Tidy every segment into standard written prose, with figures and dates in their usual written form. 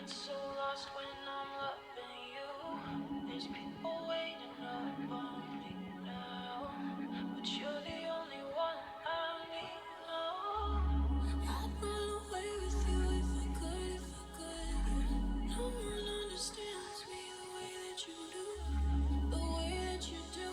get so lost when I'm loving you. There's people waiting up on me now, but you're the only one I need now. I'd run away with you if I could, yeah. No one understands me the way that you do, the way that you do.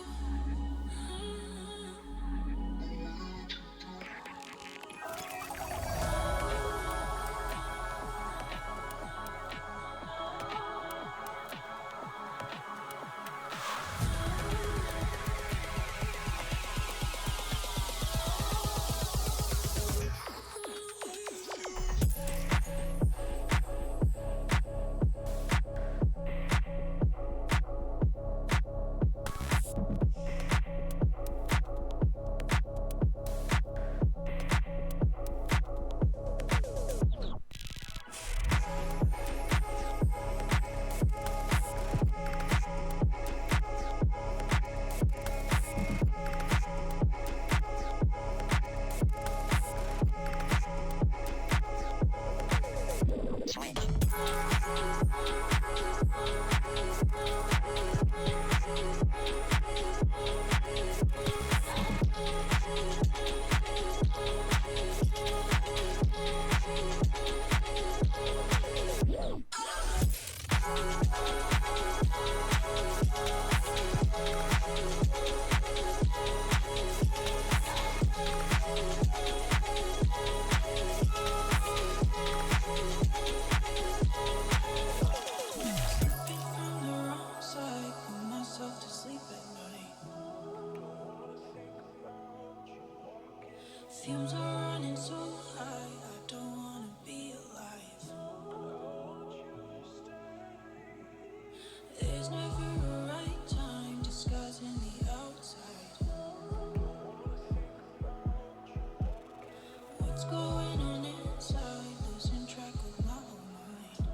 Fumes are running so high, I don't wanna be alive. There's never a right time discussing the outside. What's going on inside, losing track of my own mind.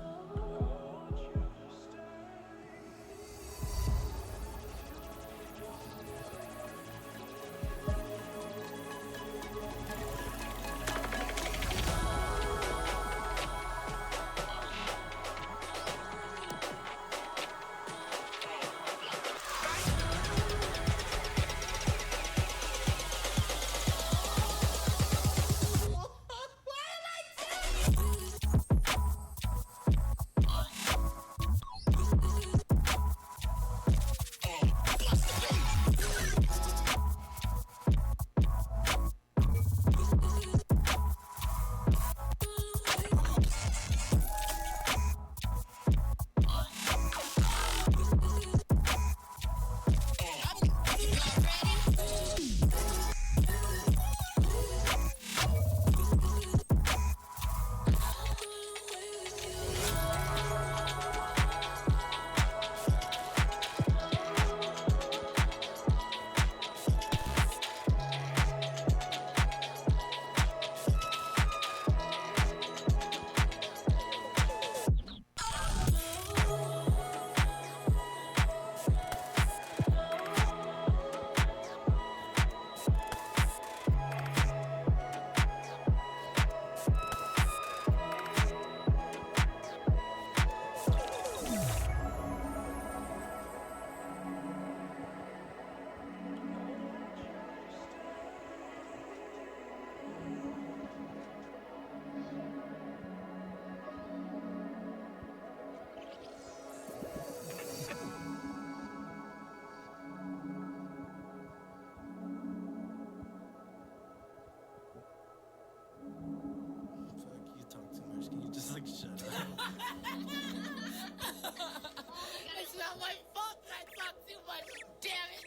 It's not my fault that I talk too much, damn it!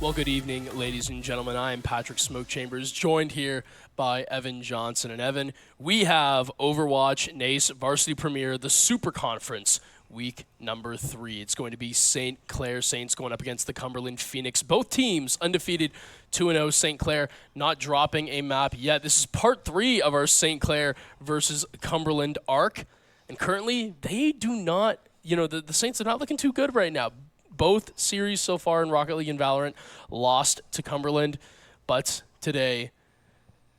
Well, good evening, ladies and gentlemen. I am Patrick Smoke Chambers, joined here by Evan Johnson. And Evan, we have Overwatch NACE Varsity Premier, the Super Conference, week number 3. It's going to be St. Clair Saints going up against the Cumberland Phoenix. Both teams undefeated 2-0. St. Clair not dropping a map yet. This is part 3 of our St. Clair versus Cumberland arc. And currently, they do not, the Saints are not looking too good right now. Both series so far in Rocket League and Valorant lost to Cumberland, but today,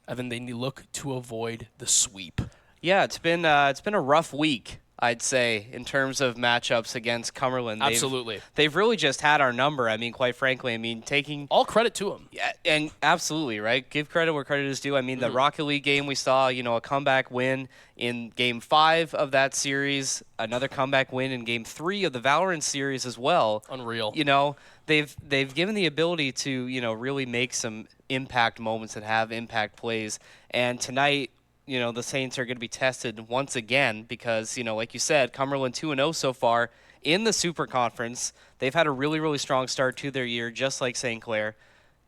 Evan, they look to avoid the sweep. Yeah, it's been a rough week, I'd say, in terms of matchups against Cumberland. Absolutely. They've really just had our number. I mean, quite frankly, taking all credit to them. Yeah, and absolutely, right? Give credit where credit is due. I mean, the Rocket League game we saw, a comeback win in Game 5 of that series, another comeback win in Game 3 of the Valorant series as well. Unreal. They've given the ability to, really make some impact moments that have impact plays. And tonight, the Saints are going to be tested once again because, like you said, Cumberland 2-0 so far in the Super Conference. They've had a really, really strong start to their year, just like St. Clair.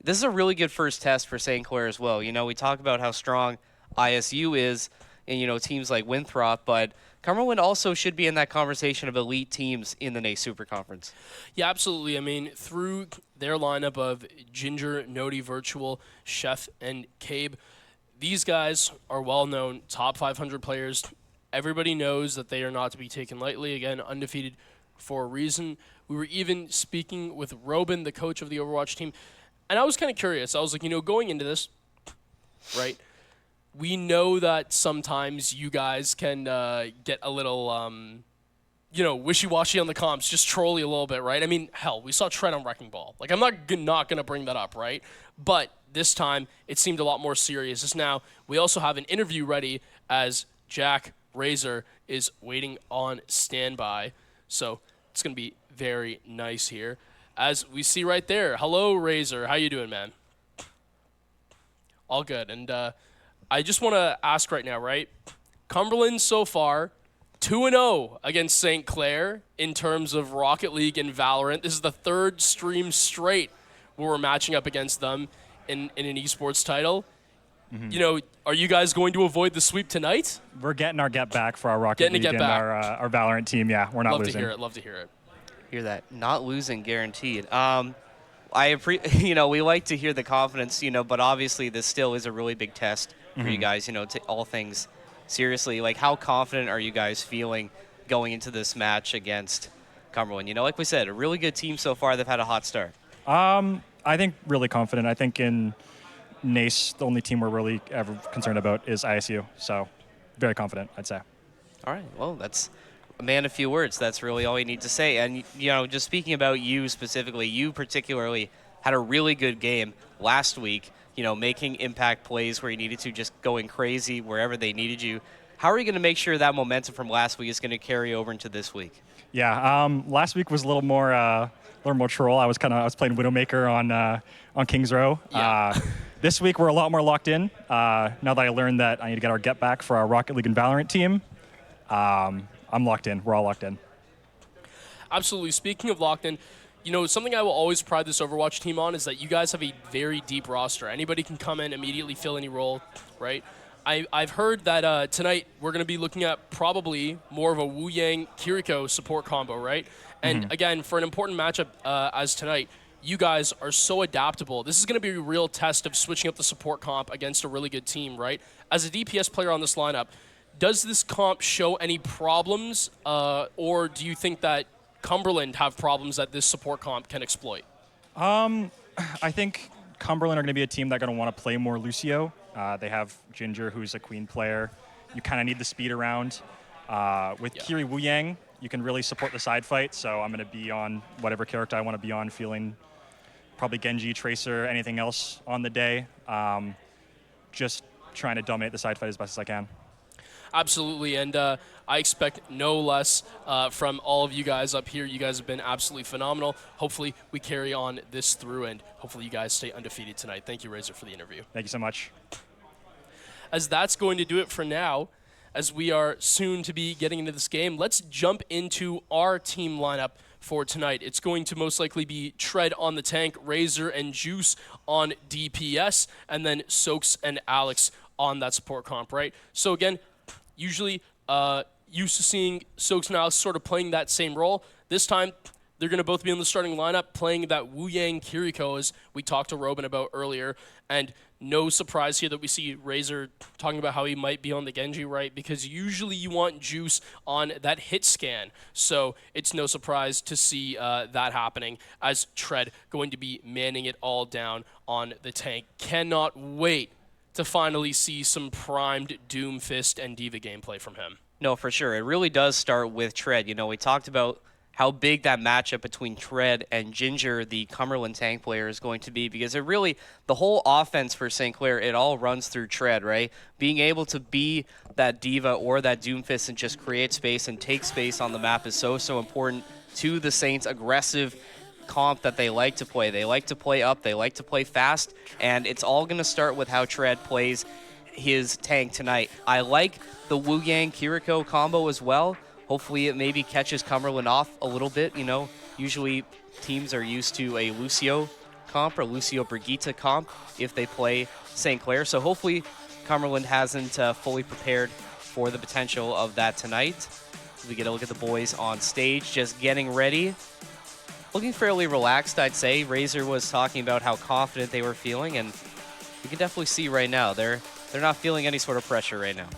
This is a really good first test for St. Clair as well. We talk about how strong ISU is and, teams like Winthrop, but Cumberland also should be in that conversation of elite teams in the NACE Super Conference. Yeah, absolutely. I mean, through their lineup of Ginger, Noti, Virtual, Chef, and Cabe, these guys are well-known, top 500 players. Everybody knows that they are not to be taken lightly. Again, undefeated for a reason. We were even speaking with Robin, the coach of the Overwatch team, and I was kind of curious. I was like, going into this, right, we know that sometimes you guys can get a little, wishy-washy on the comps, just trolly a little bit, right? I mean, hell, we saw Trent on Wrecking Ball. Like, I'm not going to bring that up, right? But this time, it seemed a lot more serious. Just now, we also have an interview ready as Jack Razor is waiting on standby. So it's going to be very nice here. As we see right there, hello, Razor. How you doing, man? All good. And I just want to ask right now, right? Cumberland so far, 2-0 against St. Clair in terms of Rocket League and Valorant. This is the third stream straight where we're matching up against them in an esports title. Mm-hmm. Are you guys going to avoid the sweep tonight? We're getting our get back for our Rocket League and our Valorant team. Yeah, we're not losing. Love to hear it. Hear that? Not losing guaranteed. We like to hear the confidence, but obviously this still is a really big test for you guys, to all things seriously. Like, how confident are you guys feeling going into this match against Cumberland? Like we said, a really good team so far. They've had a hot start. I think really confident. I think in NACE, the only team we're really ever concerned about is ISU. So very confident, I'd say. All right. Well, that's a man of few words. That's really all you need to say. And, just speaking about you specifically, you particularly had a really good game last week, making impact plays where you needed to, just going crazy wherever they needed you. How are you going to make sure that momentum from last week is going to carry over into this week? Yeah, last week was a little more troll. I was playing Widowmaker on Kings Row. Yeah. This week we're a lot more locked in. Now that I learned that I need to get our get back for our Rocket League and Valorant team, I'm locked in. We're all locked in. Absolutely. Speaking of locked in, something I will always pride this Overwatch team on is that you guys have a very deep roster. Anybody can come in, immediately fill any role, right? I've heard that tonight we're going to be looking at probably more of a Wu Yang Kiriko support combo, right? And again, for an important matchup as tonight, you guys are so adaptable. This is going to be a real test of switching up the support comp against a really good team, right? As a DPS player on this lineup, does this comp show any problems, or do you think that Cumberland have problems that this support comp can exploit? I think Cumberland are going to be a team that's going to want to play more Lucio. They have Ginger, who's a queen player. You kind of need the speed around. With Kiri Wu Yang, you can really support the side fight, so I'm going to be on whatever character I want to be on, feeling probably Genji, Tracer, anything else on the day. Just trying to dominate the side fight as best as I can. Absolutely, and I expect no less from all of you guys up here. You guys have been absolutely phenomenal. Hopefully, we carry on this through, and hopefully you guys stay undefeated tonight. Thank you, Razor, for the interview. Thank you so much. As that's going to do it for now, as we are soon to be getting into this game, let's jump into our team lineup for tonight. It's going to most likely be Tread on the tank, Razor and Juice on DPS, and then Soaks and Alex on that support comp, right? So again, usually used to seeing Soaks and Alex sort of playing that same role. This time, they're going to both be in the starting lineup playing that Wu Yang Kiriko, as we talked to Robin about earlier. And no surprise here that we see Razor talking about how he might be on the Genji, right? Because usually you want Juice on that hit scan. So it's no surprise to see that happening as Tread going to be manning it all down on the tank. Cannot wait to finally see some primed Doomfist and Diva gameplay from him. No, for sure. It really does start with Tread. You know, we talked about how big that matchup between Tread and Ginger, the Cumberland tank player, is going to be, because it really, the whole offense for St. Clair, it all runs through Tread, right? Being able to be that Diva or that Doomfist and just create space and take space on the map is so important to the Saints' aggressive comp that they like to play. They like to play up, they like to play fast, and it's all going to start with how Tread plays his tank tonight. I like the Wu Yang Kiriko combo as well. Hopefully it maybe catches Cumberland off a little bit. You know, usually teams are used to a Lucio comp or Lucio Brigitte comp if they play St. Clair. So hopefully Cumberland hasn't fully prepared for the potential of that tonight. We get a look at the boys on stage just getting ready. Looking fairly relaxed, I'd say. Razor was talking about how confident they were feeling, and you can definitely see right now they're not feeling any sort of pressure right now.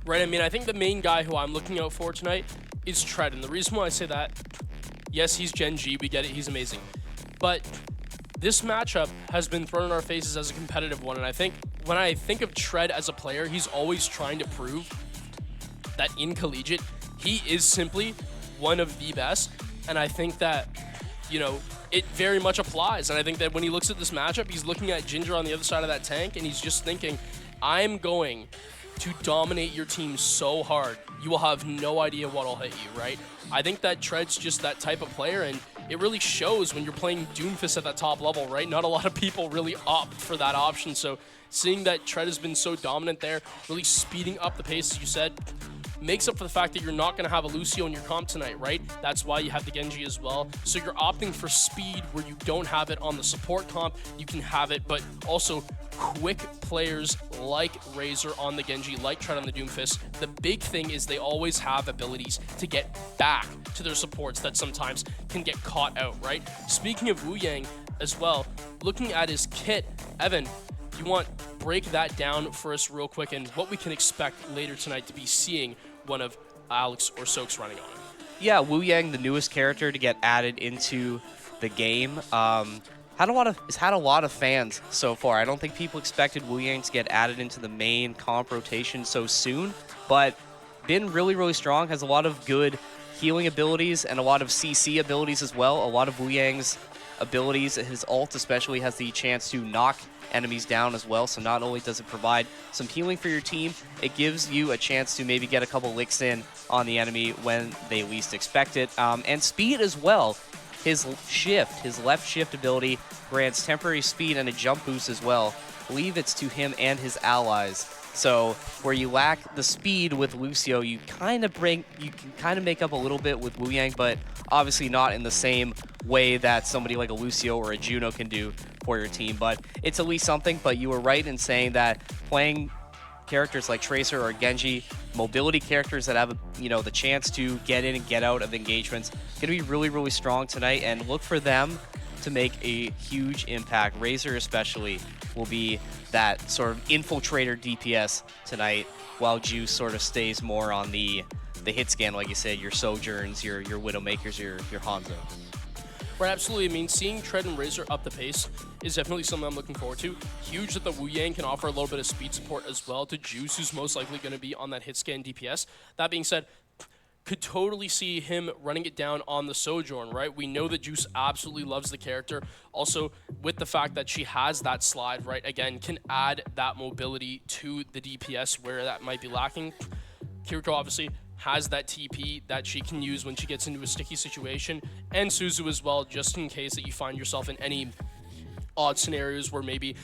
Right, I mean, I think the main guy who I'm looking out for tonight is Tread, and the reason why I say that, yes, he's Gen G, we get it, he's amazing. But this matchup has been thrown in our faces as a competitive one, and I think when I think of Tread as a player, he's always trying to prove that in collegiate, he is simply one of the best, and I think that, you know, it very much applies, and I think that when he looks at this matchup, he's looking at Ginger on the other side of that tank, and he's just thinking, I'm going to dominate your team so hard, you will have no idea what'll hit you, right? I think that Tread's just that type of player, and it really shows when you're playing Doomfist at that top level, right? Not a lot of people really opt for that option, so seeing that Tread has been so dominant there, really speeding up the pace, as you said, makes up for the fact that you're not going to have a Lucio in your comp tonight, right? That's why you have the Genji as well. So you're opting for speed where you don't have it on the support comp. You can have it, but also quick players like Razor on the Genji, like Tread on the Doomfist. The big thing is they always have abilities to get back to their supports that sometimes can get caught out, right? Speaking of Wu Yang as well, looking at his kit, Evan, you want break that down for us real quick and what we can expect later tonight to be seeing one of Alex or Soaks running on him. Yeah, Wu Yang, the newest character to get added into the game, had a lot of fans so far. I don't think people expected Wu Yang to get added into the main comp rotation so soon, but been really strong. Has a lot of good healing abilities and a lot of CC abilities as well. A lot of Wu Yang's abilities, his ult especially, has the chance to knock enemies down as well. So not only does it provide some healing for your team, it gives you a chance to maybe get a couple licks in on the enemy when they least expect it. And speed as well. His left shift ability grants temporary speed and a jump boost as well. I believe it's to him and his allies. So where you lack the speed with Lucio, you can kind of make up a little bit with Wu Yang, but obviously not in the same way that somebody like a Lucio or a Juno can do for your team. But it's at least something. But you were right in saying that playing characters like Tracer or Genji, mobility characters that have the chance to get in and get out of engagements, going to be really strong tonight, and look for them to make a huge impact. Razor especially will be that sort of infiltrator DPS tonight, while Juice sort of stays more on the hit scan, like you said, your Sojourns, your Widowmakers, your Hanzo. Right, absolutely. I mean, seeing Tread and Razor up the pace is definitely something I'm looking forward to. Huge that the Wu Yang can offer a little bit of speed support as well to Juice, who's most likely going to be on that hit scan DPS. That being said, could totally see him running it down on the Sojourn, right? We know that Juice absolutely loves the character. Also, with the fact that she has that slide, right, again, can add that mobility to the DPS where that might be lacking. Kiriko obviously has that TP that she can use when she gets into a sticky situation, and Suzu as well, just in case that you find yourself in any odd scenarios where maybe,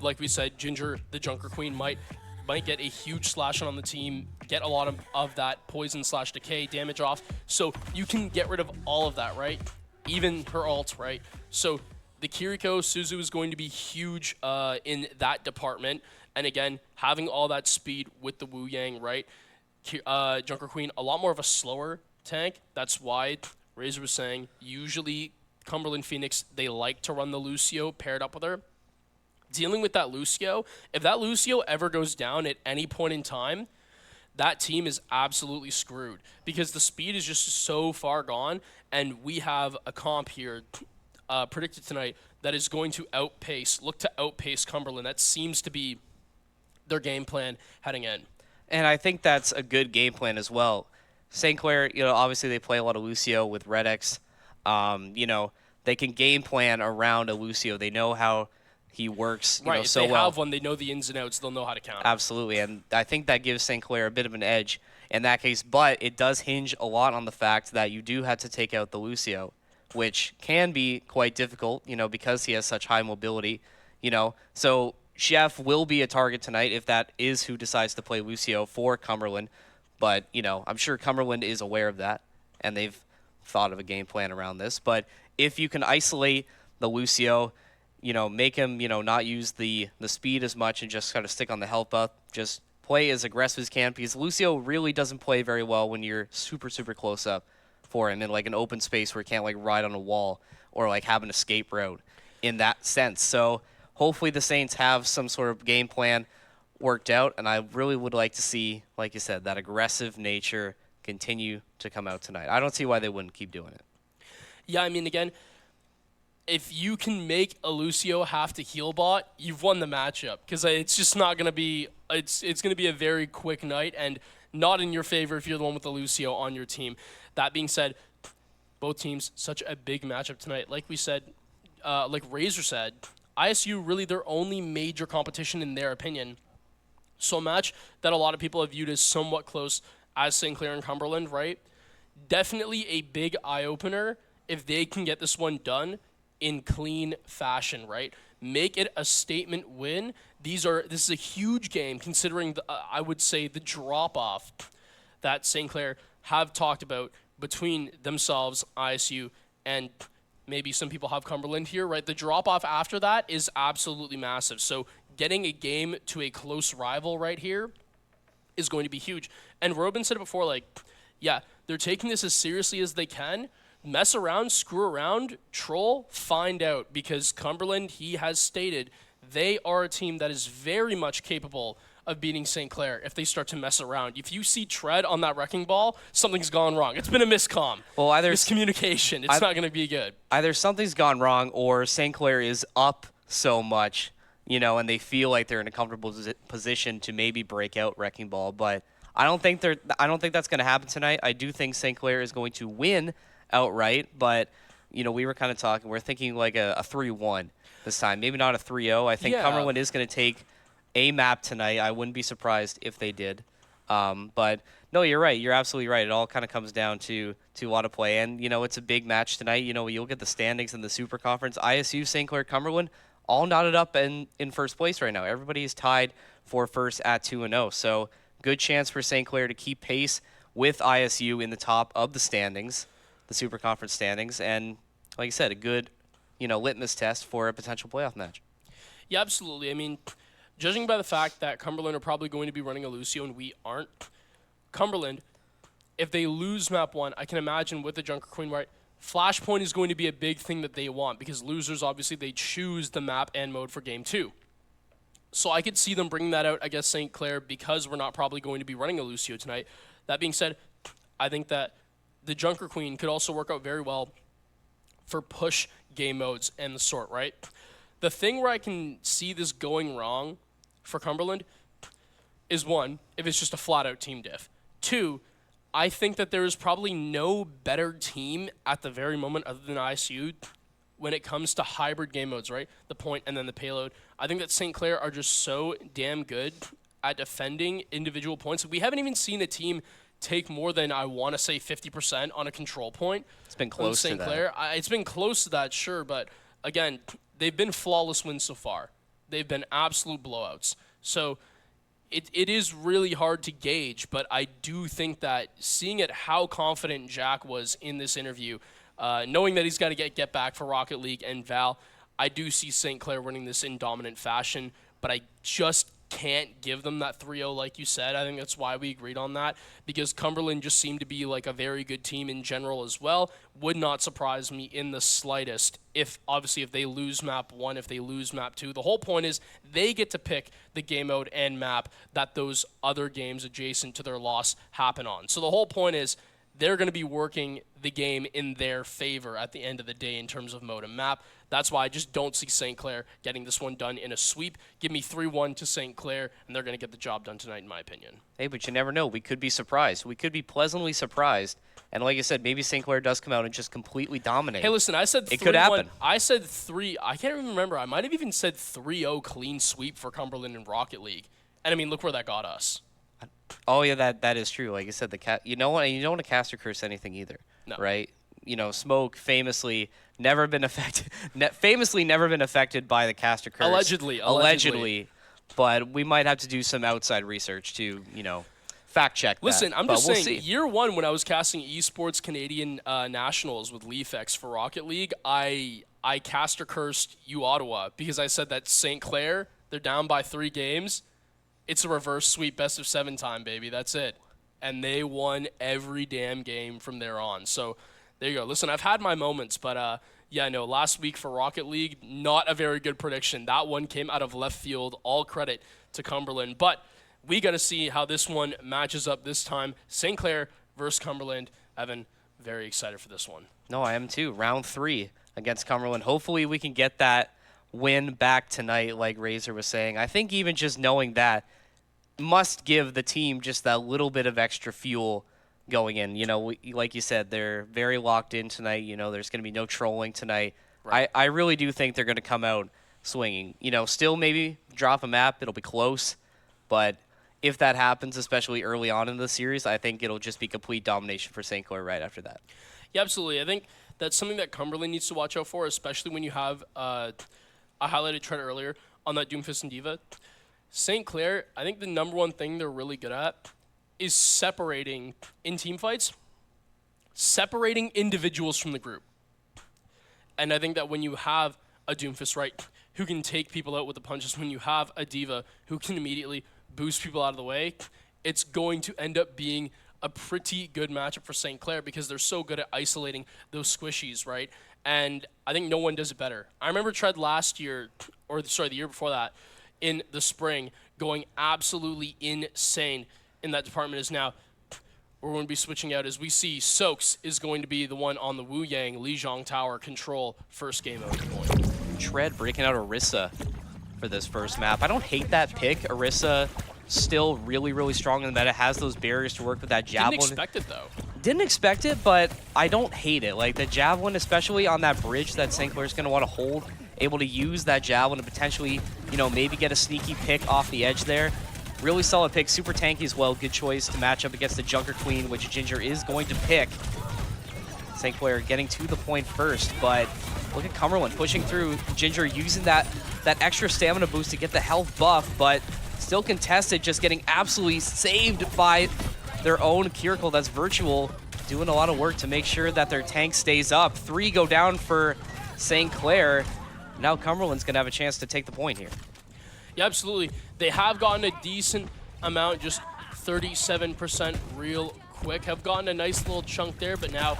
like we said, Ginger, the Junker Queen, might might get a huge slash on the team, get a lot of that poison slash decay damage off. So you can get rid of all of that, right? Even her ult, right? So the Kiriko Suzu is going to be huge in that department. And again, having all that speed with the Wu Yang, right? Junker Queen, a lot more of a slower tank. That's why Razor was saying usually Cumberland Phoenix, they like to run the Lucio paired up with her. Dealing with that Lucio, if that Lucio ever goes down at any point in time, that team is absolutely screwed because the speed is just so far gone, and we have a comp here predicted tonight that is going to look to outpace Cumberland. That seems to be their game plan heading in. And I think that's a good game plan as well. St. Clair, obviously they play a lot of Lucio with Red X. They can game plan around a Lucio. They know how he works, right, so if they well. have one, they know the ins and outs. They'll know how to counter. Absolutely, and I think that gives St. Clair a bit of an edge in that case. But it does hinge a lot on the fact that you do have to take out the Lucio, which can be quite difficult, because he has such high mobility. So Chef will be a target tonight if that is who decides to play Lucio for Cumberland. But, I'm sure Cumberland is aware of that, and they've thought of a game plan around this. But if you can isolate the Lucio, make him, not use the speed as much and just kind of stick on the health buff, just play as aggressive as can, because Lucio really doesn't play very well when you're super, super close up for him in like an open space where he can't like ride on a wall or like have an escape route in that sense. So hopefully the Saints have some sort of game plan worked out, and I really would like to see, like you said, that aggressive nature continue to come out tonight. I don't see why they wouldn't keep doing it. Yeah, I mean, again, if you can make a Lucio have to heal bot, you've won the matchup, because it's just not going to be it's going to be a very quick night and not in your favor if you're the one with the Lucio on your team. That being said, both teams, such a big matchup tonight. Like we said, like Razor said, ISU really their only major competition in their opinion. So a match that a lot of people have viewed as somewhat close as St. Clair and Cumberland, right? Definitely a big eye-opener if they can get this one done in clean fashion, right? Make it a statement win. This is a huge game considering I would say the drop-off that St. Clair have talked about between themselves, ISU, and maybe some people have Cumberland here, right? The drop-off after that is absolutely massive. So getting a game to a close rival right here is going to be huge. And Robin said it before, like, yeah, they're taking this as seriously as they can. Mess around, screw around, troll, find out. Because Cumberland, he has stated, they are a team that is very much capable of beating St. Clair if they start to mess around. If you see tread on that wrecking ball, something's gone wrong. It's been a miscomm. Well, either miscommunication. It's not going to be good. Either something's gone wrong or St. Clair is up so much, and they feel like they're in a comfortable position to maybe break out wrecking ball. But I don't think that's going to happen tonight. I do think St. Clair is going to win outright, but we were kind of talking. We're thinking like a 3-1 this time, maybe not a 3-0. I think Cumberland is going to take a map tonight. I wouldn't be surprised if they did. But no, you're right. You're absolutely right. It all kind of comes down to a lot of play, and it's a big match tonight. You'll get the standings in the Super Conference. ISU, St. Clair, Cumberland, all knotted up in first place right now. Everybody is tied for first at 2-0. So good chance for St. Clair to keep pace with ISU in the top of the standings, the Super Conference standings, and like I said, a good litmus test for a potential playoff match. Yeah, absolutely. I mean, judging by the fact that Cumberland are probably going to be running a Lucio and we aren't, Cumberland, if they lose map 1, I can imagine with the Junker Queen, right, Flashpoint is going to be a big thing that they want because losers, obviously, they choose the map and mode for game 2. So I could see them bringing that out, I guess, St. Clair, because we're not probably going to be running a Lucio tonight. That being said, I think that the Junker Queen could also work out very well for push game modes and the sort, right? The thing where I can see this going wrong for Cumberland is, 1, if it's just a flat-out team diff. 2, I think that there is probably no better team at the very moment other than ISU when it comes to hybrid game modes, right? The point and then the payload. I think that St. Clair are just so damn good at defending individual points. We haven't even seen a team take more than, I want to say, 50% on a control point. It's been close to St. Clair. It's been close to that, sure, but again, they've been flawless wins so far. They've been absolute blowouts. So it is really hard to gauge, but I do think that seeing it how confident Jack was in this interview, knowing that he's got to get back for Rocket League and Val, I do see St. Clair winning this in dominant fashion, but I just can't give them that 3-0 like you said. I think that's why we agreed on that, because Cumberland just seemed to be like a very good team in general as well. Would not surprise me in the slightest if they lose map 1, if they lose map 2. The whole point is they get to pick the game mode and map that those other games adjacent to their loss happen on. So the whole point is they're going to be working the game in their favor at the end of the day in terms of mode and map. That's why I just don't see St. Clair getting this one done in a sweep. Give me 3-1 to St. Clair, and they're going to get the job done tonight, in my opinion. Hey, but you never know. We could be surprised. We could be pleasantly surprised. And like I said, maybe St. Clair does come out and just completely dominate. Hey, listen, I said 3-1. It could happen. I said 3. I can't even remember. I might have even said 3-0 clean sweep for Cumberland in Rocket League. And, I mean, look where that got us. Oh, yeah, that is true. Like I said, you don't want to cast or curse anything either, no. Right? You know, Smoke famously never been affected by the cast or curse. Allegedly. But we might have to do some outside research to, fact check that. Listen, I'm just saying, see. year 1 when I was casting Esports Canadian Nationals with Leafex for Rocket League, I cast or cursed U Ottawa because I said that St. Clair, they're down by 3 games. It's a reverse sweep best of 7 time, baby. That's it. And they won every damn game from there on. So there you go. Listen, I've had my moments, but yeah, no, last week for Rocket League, not a very good prediction. That one came out of left field. All credit to Cumberland. But we got to see how this one matches up this time. St. Clair versus Cumberland. Evan, very excited for this one. No, I am too. Round 3 against Cumberland. Hopefully we can get that win back tonight, like Razor was saying. I think even just knowing that must give the team just that little bit of extra fuel going in. Like you said, they're very locked in tonight. There's going to be no trolling tonight. Right. I really do think they're going to come out swinging. Still maybe drop a map. It'll be close. But if that happens, especially early on in the series, I think it'll just be complete domination for St. Clair right after that. Yeah, absolutely. I think that's something that Cumberland needs to watch out for, especially when you have I highlighted Trent earlier on that Doomfist and Diva. St. Clair, I think the number one thing they're really good at is separating, in team fights, separating individuals from the group. And I think that when you have a Doomfist, right, who can take people out with the punches, when you have a Diva who can immediately boost people out of the way, it's going to end up being a pretty good matchup for St. Clair because they're so good at isolating those squishies, right? And I think no one does it better. I remember Tread last year, the year before that, in the spring, going absolutely insane in that department. Is now we're going to be switching out as we see Soaks is going to be the one on the Wu Yang Lijiang Tower control first game of the point. Tread breaking out Orisa for this first map. I don't hate that pick. Orisa still really, really strong in that it has those barriers to work with that javelin. Didn't expect it though. Didn't expect it, but I don't hate it. Like the javelin, especially on that bridge that St. Clair's going to want to hold, able to use that javelin to potentially, maybe get a sneaky pick off the edge there. Really solid pick, super tanky as well. Good choice to match up against the Junker Queen, which Ginger is going to pick. St. Clair getting to the point first, but look at Cumberland pushing through. Ginger using that extra stamina boost to get the health buff, but still contested, just getting absolutely saved by their own Kirkle. That's Virtual doing a lot of work to make sure that their tank stays up. 3 go down for St. Clair. Now Cumberland's going to have a chance to take the point here. Yeah, absolutely. They have gotten a decent amount, just 37% real quick. Have gotten a nice little chunk there, but now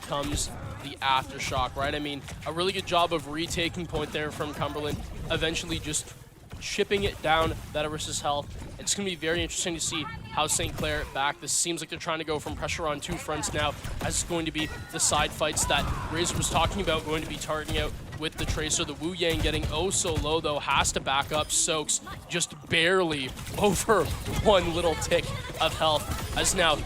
comes the aftershock, right? I mean, a really good job of retaking point there from Cumberland, eventually just chipping it down that Orisa's health. It's going to be very interesting to see how St. Clair back. This seems like they're trying to go from pressure on 2 fronts now, as it's going to be the side fights that Razor was talking about, going to be targeting out with the Tracer. The Wu Yang getting oh so low, though, has to back up. Soaks just barely over 1 little tick of health, as now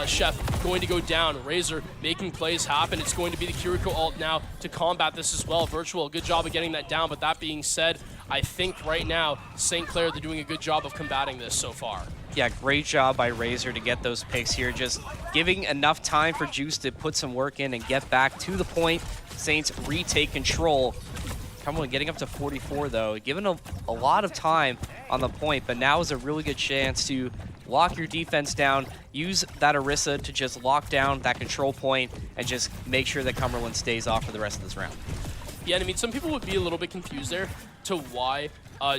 Chef going to go down. Razor making plays happen. It's going to be the Kiriko ult now to combat this as well. Virtual, good job of getting that down, but that being said, I think right now, St. Clair, they're doing a good job of combating this so far. Yeah, great job by Razor to get those picks here. Just giving enough time for Juice to put some work in and get back to the point. Saints retake control. Cumberland getting up to 44 though, given a lot of time on the point, but now is a really good chance to lock your defense down, use that Orisa to just lock down that control point, and just make sure that Cumberland stays off for the rest of this round. Yeah, and I mean, some people would be a little bit confused there to why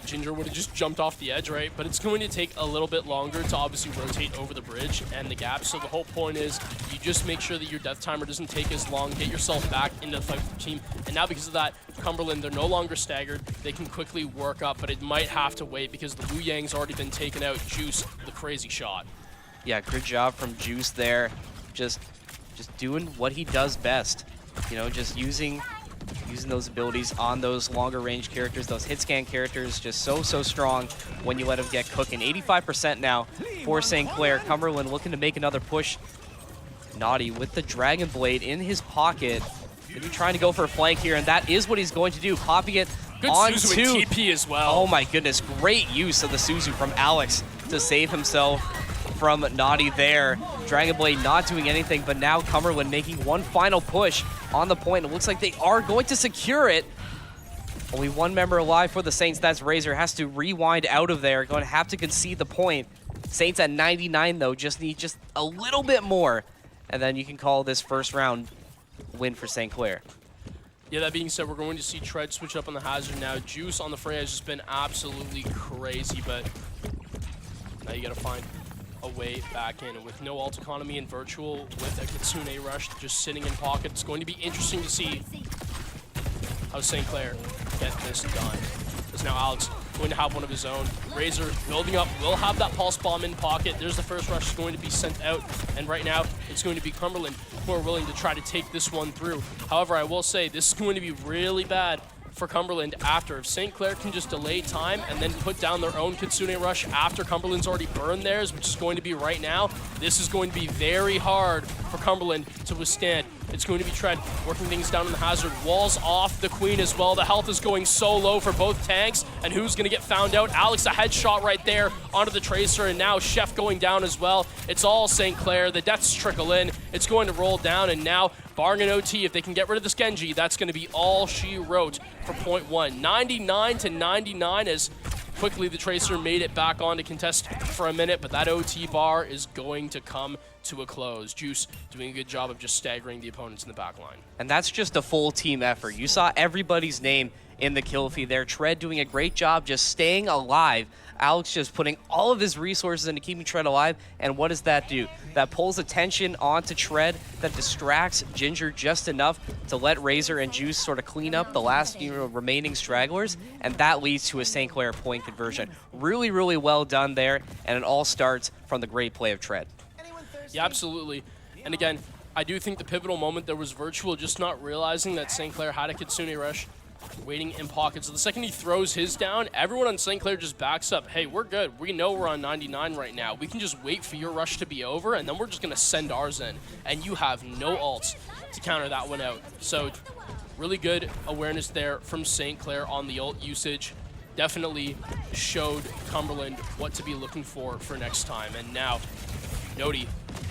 Ginger would have just jumped off the edge, right? But it's going to take a little bit longer to obviously rotate over the bridge and the gap. So the whole point is you just make sure that your death timer doesn't take as long, get yourself back into the fight with the team. And now because of that, Cumberland, they're no longer staggered. They can quickly work up, but it might have to wait because the Wu Yang's already been taken out. Juice, the crazy shot. Yeah, good job from Juice there. Just doing what he does best. You know, just using those abilities on those longer range characters, those hit scan characters, just so strong when you let him get cooking. 85% now for St. Clair. Cumberland looking to make another push. Naughty with the Dragon Blade in his pocket. Maybe trying to go for a flank here, and that is what he's going to do, popping it Good on Suzu to with TP as well. Oh my goodness, great use of the Suzu from Alex to save himself from Naughty there. Dragon Blade not doing anything, but now Cumberland making one final push on the point. It looks like they are going to secure it. Only one member alive for the Saints. That's Razor. Has to rewind out of there. Going to have to concede the point. Saints at 99 though. Just need just a little bit more. And then you can call this first round win for St. Clair. Yeah, that being said, we're going to see Tread switch up on the hazard now. Juice on the fray has just been absolutely crazy, but now you got to find a way back in. And with no ult economy in virtual, with a Kitsune Rush just sitting in pocket, it's going to be interesting to see how St. Clair get this done. As now Alex going to have one of his own. Razor building up, will have that pulse bomb in pocket. There's the first rush going to be sent out, and right now it's going to be Cumberland who are willing to try to take this one through. However, I will say this is going to be really bad for Cumberland after. If St. Clair can just delay time and then put down their own Kitsune Rush after Cumberland's already burned theirs, which is going to be right now, this is going to be very hard for Cumberland to withstand. It's going to be Tread working things down in the hazard. Walls off the Queen as well. The health is going so low for both tanks, and who's going to get found out? Alex, a headshot right there onto the Tracer, and now Chef going down as well. It's all St. Clair. The deaths trickle in. It's going to roll down, and now barring an OT, if they can get rid of this Genji, that's going to be all she wrote for point one. 99 to 99 as quickly the Tracer made it back on to contest for a minute, but that OT bar is going to come to a close. Juice doing a good job of just staggering the opponents in the back line. And that's just a full team effort. You saw everybody's name in the kill feed there. Tread doing a great job just staying alive. Alex just putting all of his resources into keeping Tread alive. And what does that do? That pulls attention onto Tread, that distracts Ginger just enough to let Razor and Juice sort of clean up the last remaining stragglers. And that leads to a St. Clair point conversion. Really, really well done there. And it all starts from the great play of Tread. Yeah, absolutely. And again, I do think the pivotal moment there was virtual just not realizing that St. Clair had a Kitsune Rush waiting in pockets. So the second he throws his down, everyone on St. Clair just backs up. Hey, we're good. We know we're on 99 right now. We can just wait for your rush to be over, and then we're just going to send ours in. And you have no ults to counter that one out. So really good awareness there from St. Clair on the ult usage. Definitely showed Cumberland what to be looking for next time. And now Noti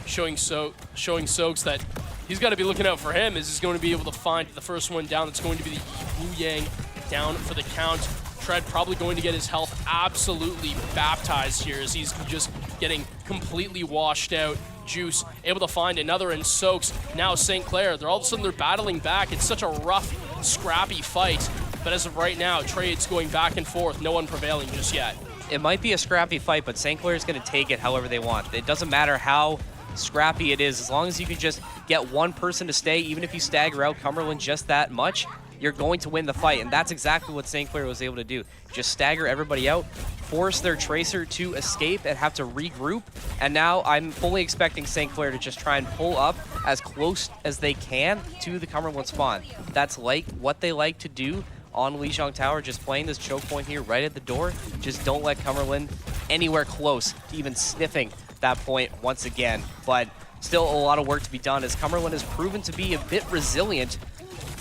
showing Soaks that he's got to be looking out for him, as he's going to be able to find the first one down. That's going to be the Wu Yang down for the count. Tread probably going to get his health absolutely baptized here, as he's just getting completely washed out. Juice able to find another, and Soaks now St. Clair. All of a sudden they're battling back. It's such a rough, scrappy fight. But as of right now, trades going back and forth. No one prevailing just yet. It might be a scrappy fight, but St. Clair is going to take it however they want. It doesn't matter how scrappy it is, as long as you can just get one person to stay, even if you stagger out Cumberland just that much, you're going to win the fight. And that's exactly what St. Clair was able to do. Just stagger everybody out, force their Tracer to escape and have to regroup. And now I'm fully expecting St. Clair to just try and pull up as close as they can to the Cumberland spawn. That's like what they like to do on Lijiang Tower, just playing this choke point here right at the door. Just don't let Cumberland anywhere close to even sniffing that point once again. But still a lot of work to be done, as Cumberland has proven to be a bit resilient.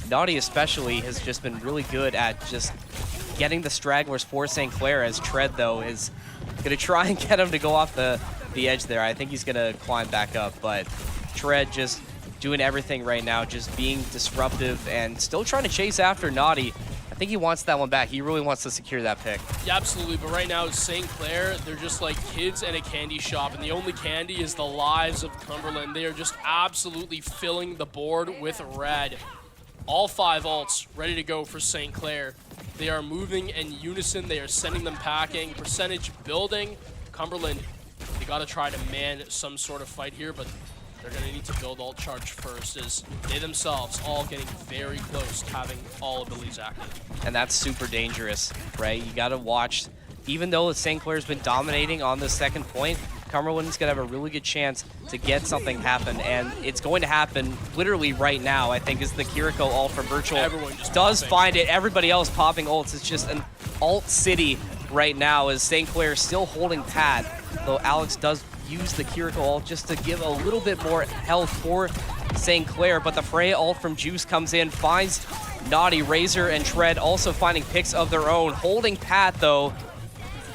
Naughty especially has just been really good at just getting the stragglers for St. Clair, as Tread though is going to try and get him to go off the edge there. I think he's going to climb back up, but Tread just doing everything right now, just being disruptive and still trying to chase after Naughty. I think he wants that one back. He really wants to secure that pick. Yeah, absolutely. But right now, St. Clair, they're just like kids in a candy shop, and the only candy is the lives of Cumberland. They are just absolutely filling the board with red. All 5 ults ready to go for St. Clair. They are moving in unison. They are sending them packing. Percentage building. Cumberland, they got to try to man some sort of fight here, but they're going to need to build ult charge first, as they themselves all getting very close to having all abilities active. And that's super dangerous, right? You got to watch. Even though St. Clair's been dominating on the second point, Cumberland's going to have a really good chance to get something happen, and it's going to happen literally right now, I think, is the Kiriko ult from Virtual. Everyone just does popping. find it. Everybody else popping ults. It's just an ult city right now as St. Clair still holding pat, though Alex does use the Kiriko ult just to give a little bit more health for St. Clair, but the Freya ult from Juice comes in, finds Naughty, Razor, and Tread also finding picks of their own. Holding pat, though,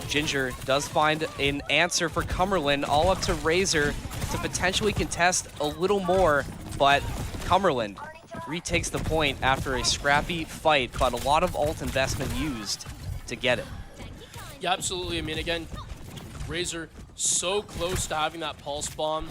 Ginger does find an answer for Cumberland, all up to Razor to potentially contest a little more, but Cumberland retakes the point after a scrappy fight, but a lot of ult investment used to get it. Yeah, absolutely. I mean, again, Razor so close to having that pulse bomb.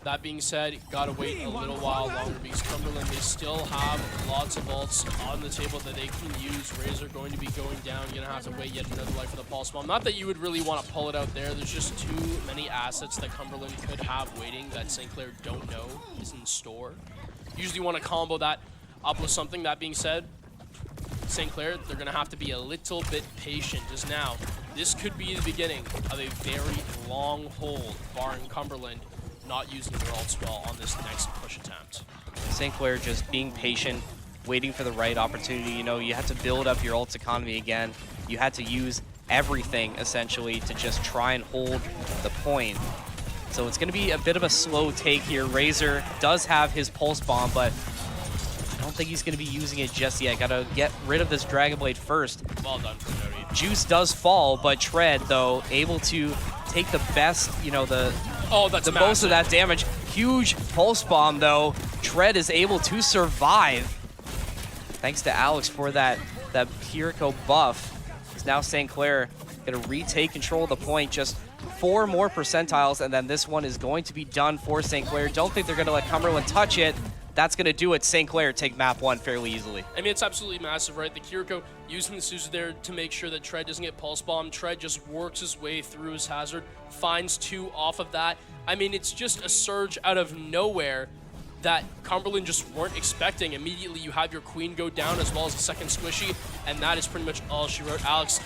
That being said, gotta wait a little while longer because Cumberland, they still have lots of ults on the table that they can use. Razor going to be going down. You're gonna have to wait yet another life for the pulse bomb. Not that you would really want to pull it out there. There's just too many assets that Cumberland could have waiting that St. Clair don't know is in store. Usually want to combo that up with something. That being said, St. Clair, they're gonna have to be a little bit patient as now. This could be the beginning of a very long hold, barring Cumberland not using their ults well on this next push attempt. St. Clair just being patient, waiting for the right opportunity. You know, you had to build up your ults economy again. You had to use everything, essentially, to just try and hold the point. So it's going to be a bit of a slow take here. Razor does have his pulse bomb, but I don't think he's going to be using it just yet. Got to get rid of this Dragon Blade first. Well done for Nodi. Juice does fall, but Tread, though, able to take the best, you know, the most of that damage. Huge pulse bomb, though. Tread is able to survive. Thanks to Alex for that Kiriko buff. It's now St. Clair going to retake control of the point. Just 4 more percentiles, and then this one is going to be done for St. Clair. Don't think they're going to let Cumberland touch it. That's going to do it. St. Clair take map 1 fairly easily. I mean, it's absolutely massive, right? The Kiriko using the Suzu there to make sure that Tread doesn't get pulse bomb. Tread just works his way through his hazard, finds 2 off of that. I mean, it's just a surge out of nowhere that Cumberland just weren't expecting. Immediately, you have your Queen go down as well as the second squishy, and that is pretty much all she wrote. Alex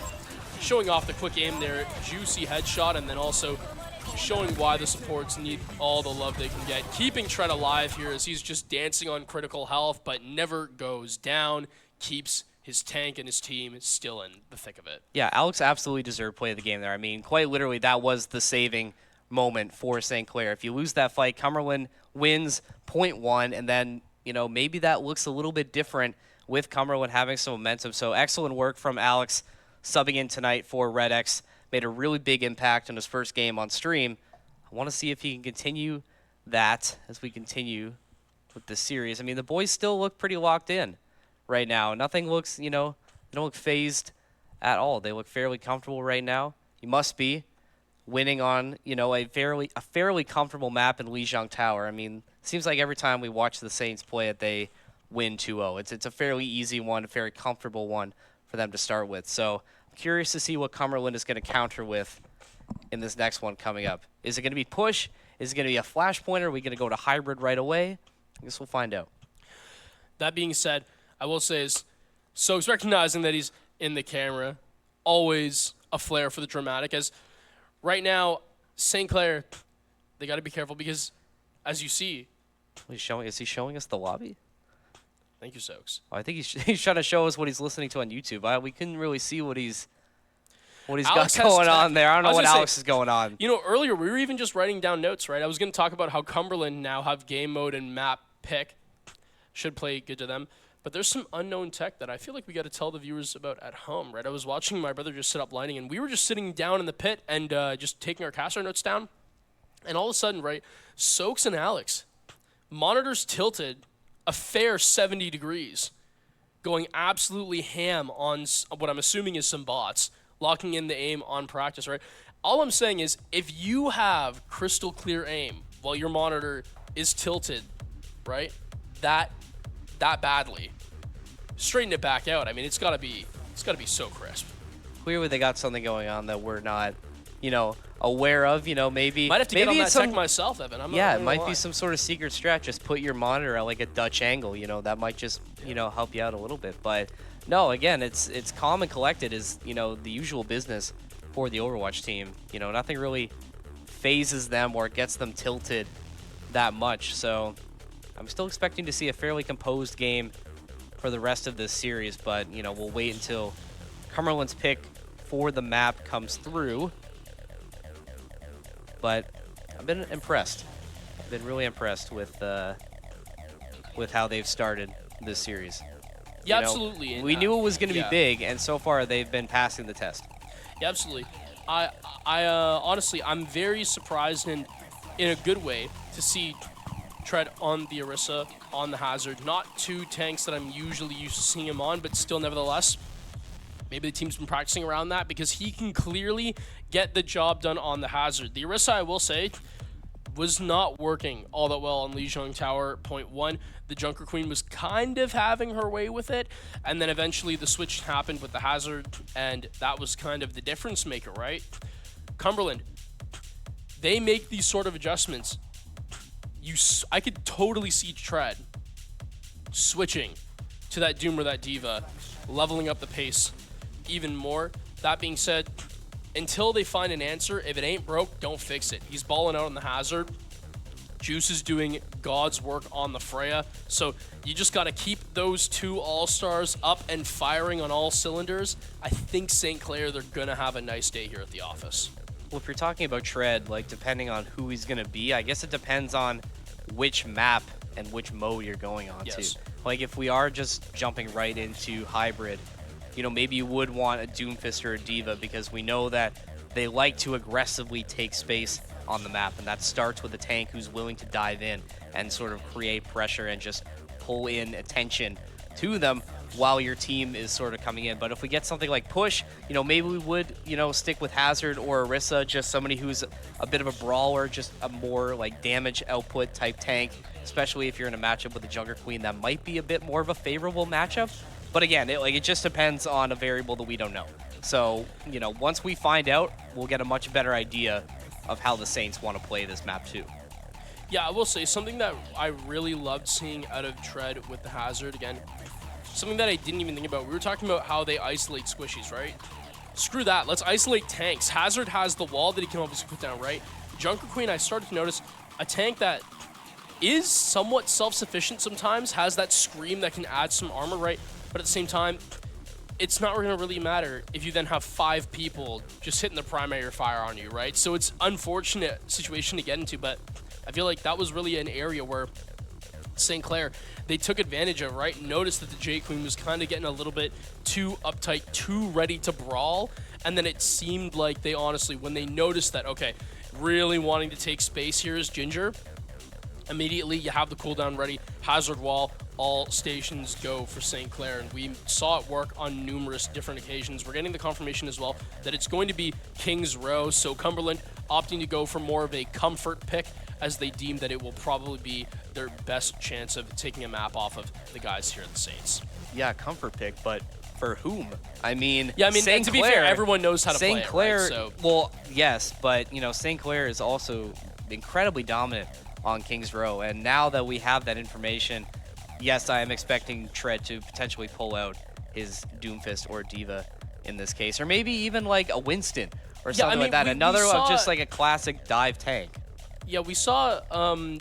showing off the quick aim there, juicy headshot, and then also showing why the supports need all the love they can get. Keeping Tread alive here as he's just dancing on critical health, but never goes down, keeps his tank and his team still in the thick of it. Yeah, Alex absolutely deserved play of the game there. I mean, quite literally, that was the saving moment for St. Clair. If you lose that fight, Cumberland wins 0.1, and then, you know, maybe that looks a little bit different with Cumberland having some momentum. So excellent work from Alex subbing in tonight for Red X. Made a really big impact in his first game on stream. I want to see if he can continue that as we continue with this series. I mean, the boys still look pretty locked in right now. Nothing looks, you know, they don't look phased at all. They look fairly comfortable right now. You must be winning on, you know, a fairly comfortable map in Lijiang Tower. I mean, it seems like every time we watch the Saints play it, they win 2-0. It's a fairly easy one, a very comfortable one for them to start with. So I'm curious to see what Cumberland is going to counter with in this next one coming up. Is it going to be push? Is it going to be a flashpoint? Are we going to go to hybrid right away? I guess we'll find out. That being said, I will say is Soak's recognizing that he's in the camera, always a flair for the dramatic, as right now, St. Clair, they got to be careful because, as you see... Is he showing us the lobby? Thank you, Soaks. Oh, I think he's trying to show us what he's listening to on YouTube. We couldn't really see what he's got going on there. I don't know what Alex is going on. You know, earlier we were even just writing down notes, right? I was going to talk about how Cumberland now have game mode and map pick. Should play good to them. But there's some unknown tech that I feel like we got to tell the viewers about at home, right? I was watching my brother just set up lighting, and we were just sitting down in the pit and just taking our caster notes down. And all of a sudden, right, Soaks and Alex monitors tilted a fair 70 degrees, going absolutely ham on what I'm assuming is some bots, locking in the aim on practice, right? All I'm saying is if you have crystal clear aim while your monitor is tilted, right, that badly, straighten it back out. I mean, it's got to be so crisp. Clearly they got something going on that we're not, aware of. Maybe Might have to get on it's that tech myself, Evan. it might be some sort of secret strat. Just put your monitor at like a Dutch angle. That might just help you out a little bit. But no, again, it's calm and collected is the usual business for the Overwatch team. Nothing really phases them or gets them tilted that much. So I'm still expecting to see a fairly composed game for the rest of this series. But we'll wait until Cumberland's pick for the map comes through. But I've been impressed. I've been really impressed with how they've started this series. Yeah, absolutely. We knew it was going to be big, and so far they've been passing the test. Yeah, absolutely. I honestly, I'm very surprised and in a good way to see Tread on the Orisa, on the Hazard. Not two tanks that I'm usually used to seeing him on, but still nevertheless. Maybe the team's been practicing around that because he can clearly get the job done on the Hazard. The Orisa, I will say, was not working all that well on Lijiang Tower, point 1. The Junker Queen was kind of having her way with it, and then eventually the switch happened with the Hazard, and that was kind of the difference maker, right? Cumberland, they make these sort of adjustments. I could totally see Tread switching to that Doom or that Diva, leveling up the pace even more. That being said, until they find an answer, if it ain't broke, don't fix it. He's balling out on the Hazard. Juice is doing God's work on the Freya. So you just got to keep those two all-stars up and firing on all cylinders. I think St. Clair, they're going to have a nice day here at the office. Well, if you're talking about Tread, like depending on who he's going to be, I guess it depends on which map and which mode you're going on to. Like if we are just jumping right into hybrid, maybe you would want a Doomfist or a Diva because we know that they like to aggressively take space on the map, and that starts with a tank who's willing to dive in and sort of create pressure and just pull in attention to them while your team is sort of coming in. But if we get something like push, maybe we would, stick with Hazard or Orisa, just somebody who's a bit of a brawler, just a more like damage output type tank, especially if you're in a matchup with the Junker Queen. That might be a bit more of a favorable matchup. But again, it just depends on a variable that we don't know. So, once we find out, we'll get a much better idea of how the Saints want to play this map too. Yeah, I will say something that I really loved seeing out of Tread with the Hazard, again, something that I didn't even think about. We were talking about how they isolate squishies, right? Screw that. Let's isolate tanks. Hazard has the wall that he can obviously put down, right? Junker Queen, I started to notice a tank that is somewhat self-sufficient sometimes, has that scream that can add some armor, right? But at the same time, it's not going to really matter if you then have 5 people just hitting the primary fire on you, right? So it's an unfortunate situation to get into, but I feel like that was really an area where St. Clair, they took advantage of, right? Noticed that the J Queen was kind of getting a little bit too uptight, too ready to brawl, and then it seemed like they honestly, when they noticed that, okay, really wanting to take space here is Ginger, immediately you have the cooldown ready, Hazard wall, all stations go for St. Clair, and we saw it work on numerous different occasions. We're getting the confirmation as well that it's going to be King's Row, so Cumberland opting to go for more of a comfort pick as they deem that it will probably be their best chance of taking a map off of the guys here at the Saints. Yeah, comfort pick, but for whom? I mean, St. to be fair, everyone knows how to play St. Clair, it, right? So, well, yes, but, St. Clair is also incredibly dominant on King's Row, and now that we have that information, yes, I am expecting Tread to potentially pull out his Doomfist or Diva in this case, or maybe even like a Winston or something like that. Another of just like a classic dive tank. Yeah, we saw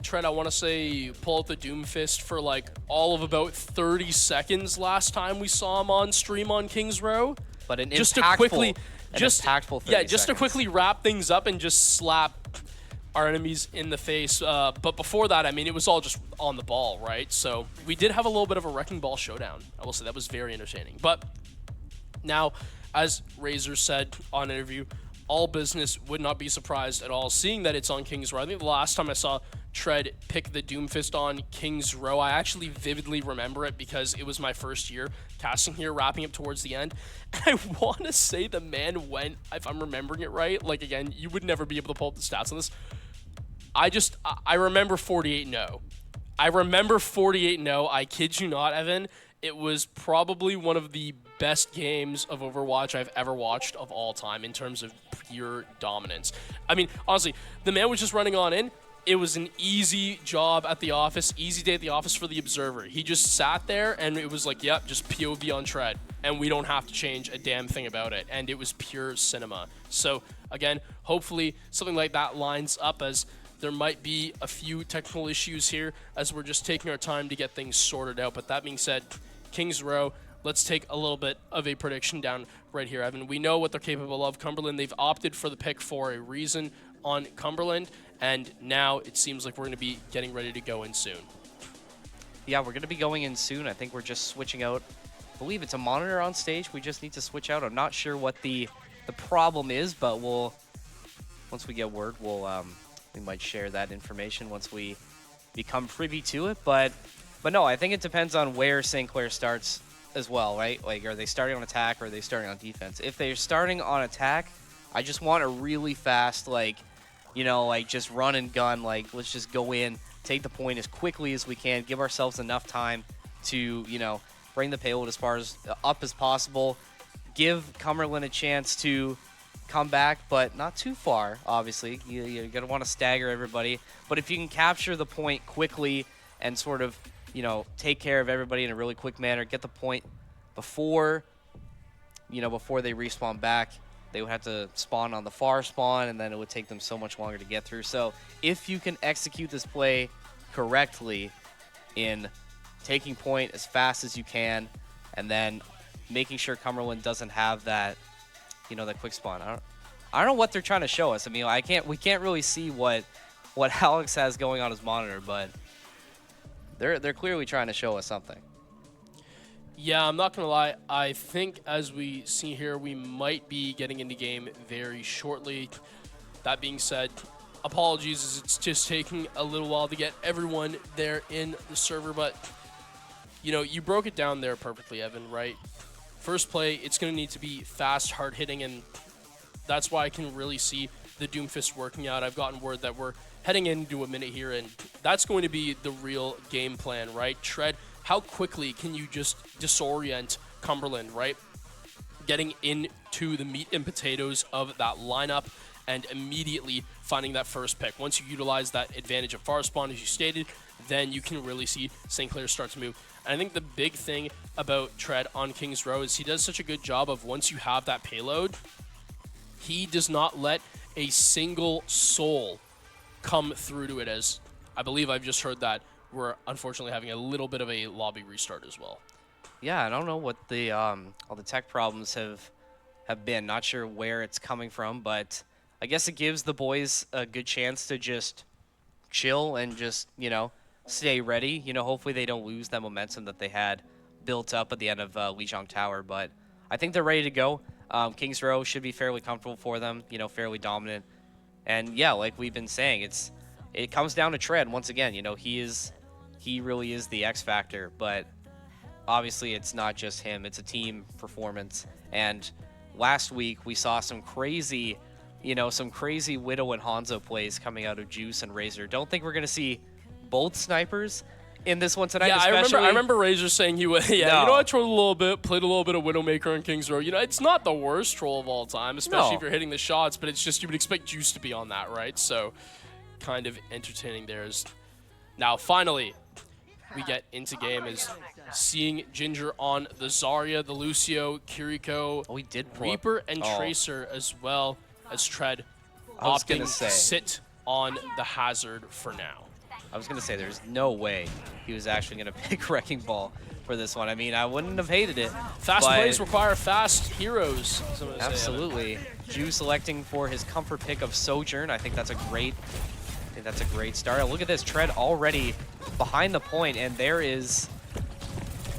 Tread, I want to say, pull out the Doomfist for like all of about 30 seconds last time we saw him on stream on King's Row. But just impactful, to quickly, impactful 30 just seconds. to quickly wrap things up and just slap our enemies in the face. But before that, I mean, it was all just on the ball, right? So we did have a little bit of a wrecking ball showdown. I will say that was very entertaining. But now, as Razor said on interview, all business, would not be surprised at all seeing that it's on King's Row. I think the last time I saw Tread pick the Doomfist on King's Row. I actually vividly remember it because it was my first year casting here, wrapping up towards the end. And I want to say the man went, if I'm remembering it right, like again, you would never be able to pull up the stats on this. I remember 48-0. I remember 48-0. I kid you not, Evan. It was probably one of the best games of Overwatch I've ever watched of all time in terms of pure dominance. I mean, honestly, the man was just running on in. It was an easy job at the office, easy day at the office for the observer. He just sat there and it was like, yep, just POV on Tread. And we don't have to change a damn thing about it. And it was pure cinema. So, again, hopefully something like that lines up, as there might be a few technical issues here as we're just taking our time to get things sorted out. But that being said, King's Row, let's take a little bit of a prediction down right here, Evan. We know what they're capable of. Cumberland, they've opted for the pick for a reason on Cumberland, and now it seems like we're going to be getting ready to go in soon. Yeah, we're going to be going in soon. I think we're just switching out. I believe it's a monitor on stage. We just need to switch out. I'm not sure what the problem is, but once we get word, we might share that information once we become privy to it. But no, I think it depends on where St. Clair starts as well, right? Like, are they starting on attack or are they starting on defense? If they're starting on attack, I just want a really fast, like, just run and gun. Like, let's just go in, take the point as quickly as we can, give ourselves enough time to, bring the payload as far as up as possible, give Cumberland a chance to come back, but not too far, obviously. You're going to want to stagger everybody. But if you can capture the point quickly and sort of, take care of everybody in a really quick manner, get the point before they respawn back, they would have to spawn on the far spawn, and then it would take them so much longer to get through. So if you can execute this play correctly in taking point as fast as you can, and then making sure Cumberland doesn't have that, that quick spawn. I don't know what they're trying to show us. I mean, we can't really see what Alex has going on his monitor, but they're clearly trying to show us something. Yeah, I'm not going to lie. I think as we see here, we might be getting into game very shortly. That being said, apologies as it's just taking a little while to get everyone there in the server, but you broke it down there perfectly, Evan, right? First play, it's going to need to be fast, hard-hitting, and that's why I can really see the Doomfist working out. I've gotten word that we're heading into a minute here, and that's going to be the real game plan, right? Tread, how quickly can you just disorient Cumberland, right? Getting into the meat and potatoes of that lineup and immediately finding that first pick. Once you utilize that advantage of far spawn, as you stated, then you can really see St. Clair start to move. And I think the big thing about Tread on King's Row is he does such a good job of, once you have that payload, he does not let a single soul come through to it, as I believe I've just heard that we're unfortunately having a little bit of a lobby restart as well. Yeah, I don't know what the all the tech problems have been. Not sure where it's coming from, but I guess it gives the boys a good chance to just chill and just, stay ready. Hopefully they don't lose that momentum that they had built up at the end of Lijiang Tower, but I think they're ready to go. King's Row should be fairly comfortable for them, fairly dominant. And yeah, like we've been saying, it comes down to Tread once again. He really is the X factor, but obviously it's not just him, it's a team performance. And last week we saw some crazy Widow and Hanzo plays coming out of Juice and Razor. Don't think we're gonna see both snipers in this one tonight. Yeah, especially. I remember Razor saying he would. Yeah, No. I trolled a little bit, played a little bit of Widowmaker on King's Row. It's not the worst troll of all time, especially No. if you're hitting the shots, but it's just you would expect Juice to be on that, right? So, kind of entertaining there. Now, finally, we get into game as seeing Ginger on the Zarya, the Lucio, Kiriko, Oh, he did pull up. Reaper, and Oh. Tracer, as well as Tread I was opting gonna say. to sit on the Hazard for now. I was going to say, there's no way he was actually going to pick Wrecking Ball for this one. I mean, I wouldn't have hated it. Fast but plays require fast heroes. So I'm gonna say, absolutely. Juice selecting for his comfort pick of Sojourn. I think that's a great start. Look at this. Tread already behind the point, and there is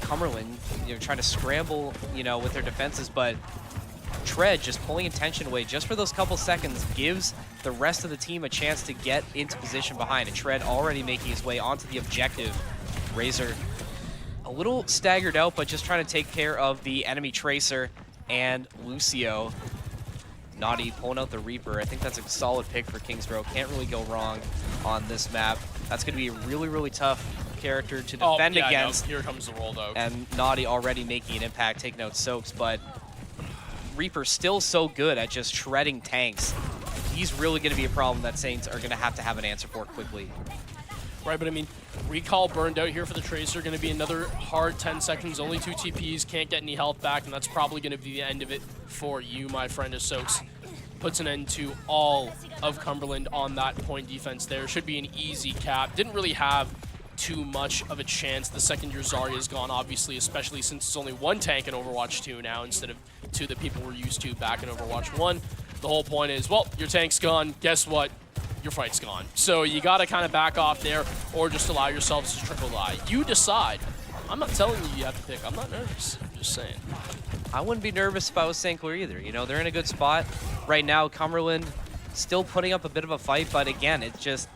Cumberland, trying to scramble, with their defenses, but Tread just pulling attention away just for those couple seconds gives the rest of the team a chance to get into position behind. And Tread already making his way onto the objective. Razor a little staggered out, but just trying to take care of the enemy Tracer and Lucio. Naughty pulling out the Reaper. I think that's a solid pick for Kings Row. Can't really go wrong on this map. That's going to be a really, really tough character to defend against. No, here comes the roll, though. And Naughty already making an impact, taking out Soaks, but Reaper's still so good at just shredding tanks. He's really going to be a problem that Saints are going to have an answer for quickly. Right, but I mean, recall burned out here for the Tracer. Going to be another hard 10 seconds, only 2 TPs, can't get any health back, and that's probably going to be the end of it for you, my friend, as Soaks puts an end to all of Cumberland on that point defense there. Should be an easy cap. Didn't really have too much of a chance the second your Zarya is gone, obviously, especially since it's only 1 tank in Overwatch 2 now instead of 2 that people were used to back in Overwatch 1. The whole point is, well, your tank's gone. Guess what? Your fight's gone. So you got to kind of back off there or just allow yourselves to triple die. You decide. I'm not telling you have to pick. I'm not nervous. I'm just saying. I wouldn't be nervous if I was St. Clair either. You know, they're in a good spot right now. Cumberland still putting up a bit of a fight, but again, it's just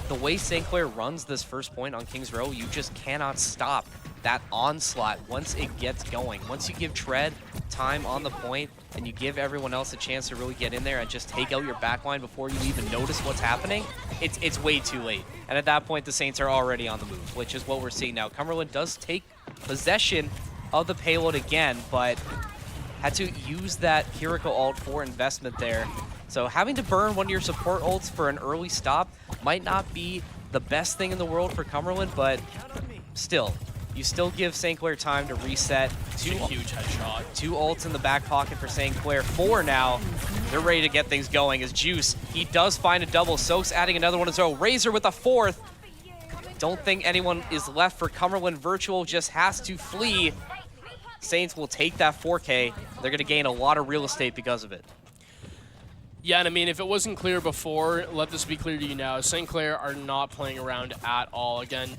the way St. Clair runs this first point on Kings Row, you just cannot stop that onslaught once it gets going. Once you give Tread time on the point and you give everyone else a chance to really get in there and just take out your backline before you even notice what's happening, it's way too late. And at that point, the Saints are already on the move, which is what we're seeing now. Cumberland does take possession of the payload again, but had to use that Kiriko ult for investment there. So having to burn one of your support ults for an early stop might not be the best thing in the world for Cumberland, but still, you still give St. Clair time to reset. Two huge headshot. 2 ults in the back pocket for St. Clair. 4 now. They're ready to get things going as Juice, he does find a double. Soaks adding another one as well. Razor with a 4th. Don't think anyone is left for Cumberland. Virtual just has to flee. Saints will take that 4K. They're going to gain a lot of real estate because of it. Yeah, and I mean, if it wasn't clear before, let this be clear to you now. St. Clair are not playing around at all. Again,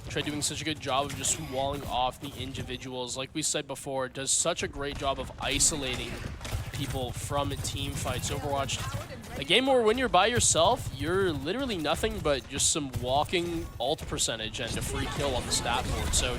Trey doing such a good job of just walling off the individuals. Like we said before, does such a great job of isolating people from team fights. Overwatch, a game where when you're by yourself, you're literally nothing but just some walking ult percentage and a free kill on the stat board. So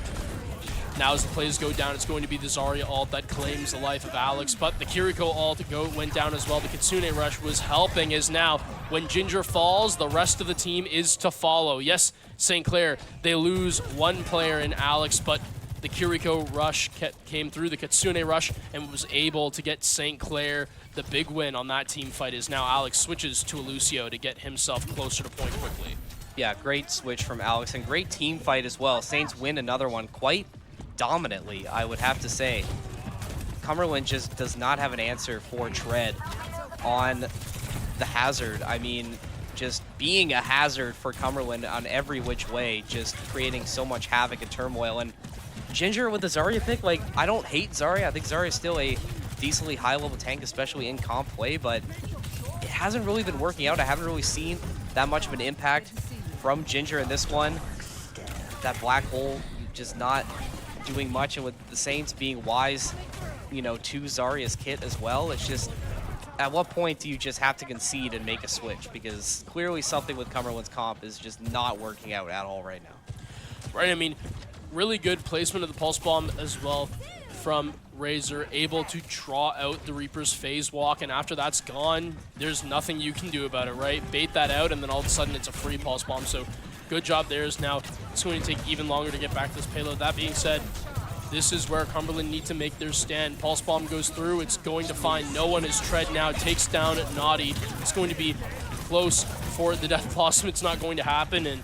now as the plays go down, it's going to be the Zarya ult that claims the life of Alex, but the Kiriko ult went down as well. The Kitsune rush was helping, as now when Ginger falls, the rest of the team is to follow. Yes, St. Clair, they lose 1 player in Alex, but the Kiriko rush came through, the Kitsune rush, and was able to get St. Clair the big win on that team fight, as now Alex switches to a Lucio to get himself closer to point quickly. Yeah, great switch from Alex, and great team fight as well. Saints win another one quite dominantly, I would have to say. Cumberland just does not have an answer for Tread on the hazard. I mean, just being a hazard for Cumberland on every which way, just creating so much havoc and turmoil. And Ginger with the Zarya pick, like, I don't hate Zarya. I think Zarya is still a decently high-level tank, especially in comp play, but it hasn't really been working out. I haven't really seen that much of an impact from Ginger in this one. That black hole just not doing much, and with the Saints being wise, you know, to Zarya's kit as well, it's just, at what point do you just have to concede and make a switch? Because clearly something with Cumberland's comp is just not working out at all right now. Right, I mean, really good placement of the Pulse Bomb as well from Razor, able to draw out the Reaper's phase walk, and after that's gone, there's nothing you can do about it, right? Bait that out, and then all of a sudden it's a free Pulse Bomb, so good job there. Is now it's going to take even longer to get back to this payload. That being said, this is where Cumberland need to make their stand. Pulse Bomb goes through. It's going to find no one as Tread now takes down Naughty. It's going to be close for the Death Blossom. It's not going to happen. And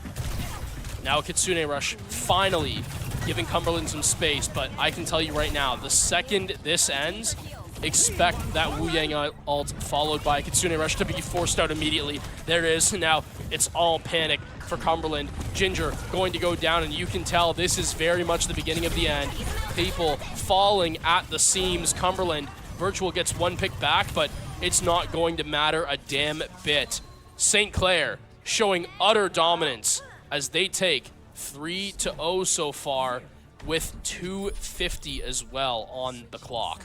now Kitsune Rush finally giving Cumberland some space. But I can tell you right now, the second this ends, expect that Wu Yang ult followed by Kitsune Rush to be forced out immediately. There it is. Now it's all panic for Cumberland. Ginger going to go down, and you can tell this is very much the beginning of the end. People falling at the seams. Cumberland, Virtual gets 1 pick back, but it's not going to matter a damn bit. St. Clair showing utter dominance as they take 3-0 so far with 2:50 as well on the clock.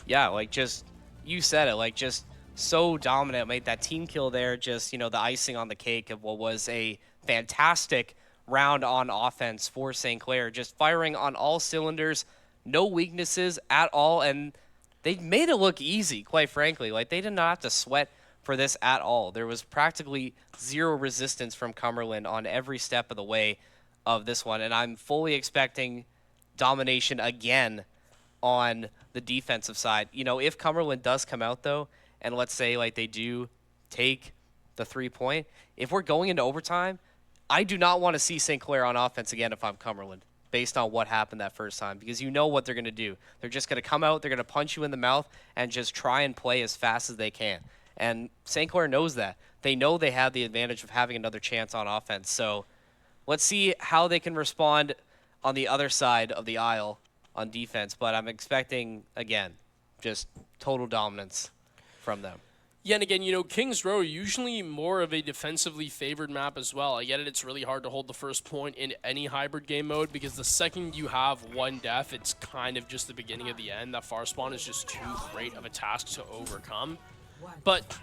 Yeah, like, just, you said it, like, just so dominant, made that team kill there just, the icing on the cake of what was a fantastic round on offense for St. Clair, just firing on all cylinders, no weaknesses at all, and they made it look easy, quite frankly. Like, they did not have to sweat for this at all. There was practically zero resistance from Cumberland on every step of the way of this one, and I'm fully expecting domination again on the defensive side. If Cumberland does come out, though, and let's say, like, they do take the 3-point, if we're going into overtime, I do not want to see St. Clair on offense again if I'm Cumberland, based on what happened that first time, because you know what they're going to do. They're just going to come out, they're going to punch you in the mouth, and just try and play as fast as they can. And St. Clair knows that. They know they have the advantage of having another chance on offense. So let's see how they can respond on the other side of the aisle on defense. But I'm expecting, again, just total dominance from them. Yeah, and again, Kings Row usually more of a defensively favored map as well. I get it, it's really hard to hold the first point in any hybrid game mode because the second you have one def, it's kind of just the beginning of the end. That far spawn is just too great of a task to overcome. But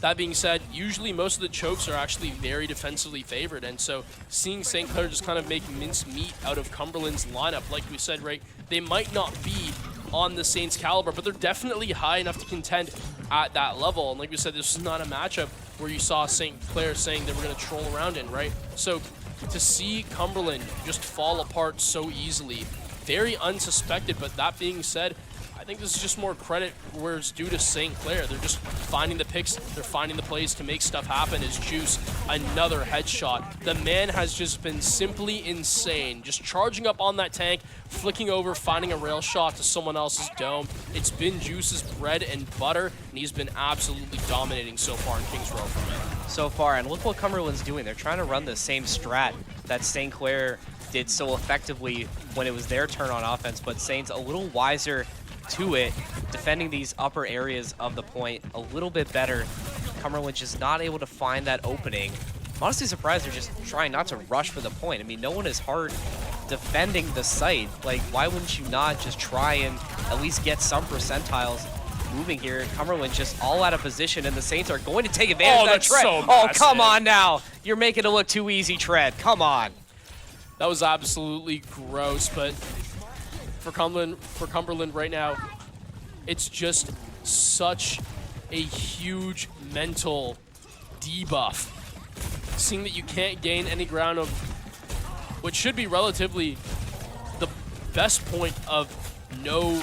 that being said, usually most of the chokes are actually very defensively favored, and so seeing St. Clair just kind of make mincemeat out of Cumberland's lineup, like we said, right, they might not be on the Saints caliber, but they're definitely high enough to contend at that level. And like we said, this is not a matchup where you saw St. Clair saying they were going to troll around in, right? So to see Cumberland just fall apart so easily, very unsuspected, but that being said, I think this is just more credit where it's due to St. Clair. They're just finding the picks, they're finding the plays to make stuff happen. As Juice, another headshot. The man has just been simply insane. Just charging up on that tank, flicking over, finding a rail shot to someone else's dome. It's been Juice's bread and butter, and he's been absolutely dominating so far in Kings Row for me. So far, and look what Cumberland's doing. They're trying to run the same strat that St. Clair did so effectively when it was their turn on offense, but Saints a little wiser to it, defending these upper areas of the point a little bit better. Cumberland just not able to find that opening. I'm honestly surprised they're just trying not to rush for the point. I mean, no one is hard defending the site. Like, why wouldn't you not just try and at least get some percentiles moving here? Cumberland just all out of position, and the Saints are going to take advantage of that Tread. So oh, massive. Come on now. You're making it look too easy, Tread. Come on. That was absolutely gross, but for Cumberland right now, it's just such a huge mental debuff. Seeing that you can't gain any ground of what should be relatively the best point of no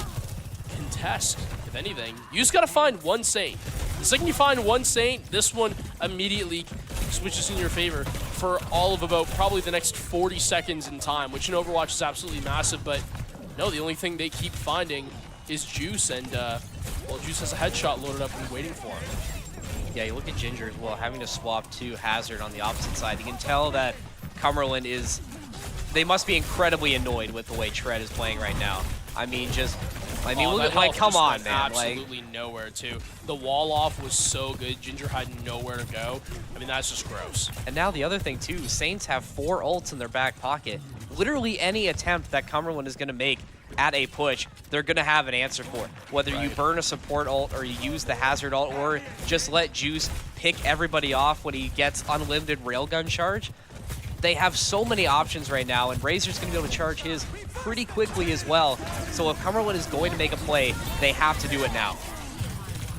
contest, if anything. You just gotta find one Saint. The second you find one Saint, this one immediately switches in your favor for all of about probably the next 40 seconds in time, which in Overwatch is absolutely massive, but no, the only thing they keep finding is Juice, and, well, Juice has a headshot loaded up and waiting for him. Yeah, you look at Ginger as well, having to swap to Hazard on the opposite side. You can tell that Cumberland is, they must be incredibly annoyed with the way Tread is playing right now. I mean, look at, like, come on, man. Absolutely nowhere, too. The wall off was so good. Ginger had nowhere to go. I mean, that's just gross. And now the other thing, too, Saints have 4 ults in their back pocket. Literally any attempt that Cumberland is going to make at a push, they're going to have an answer for. Whether you burn a support ult or you use the Hazard ult or just let Juice pick everybody off when he gets unlimited railgun charge. They have so many options right now, and Razor's going to be able to charge his pretty quickly as well. So if Cumberland is going to make a play, they have to do it now.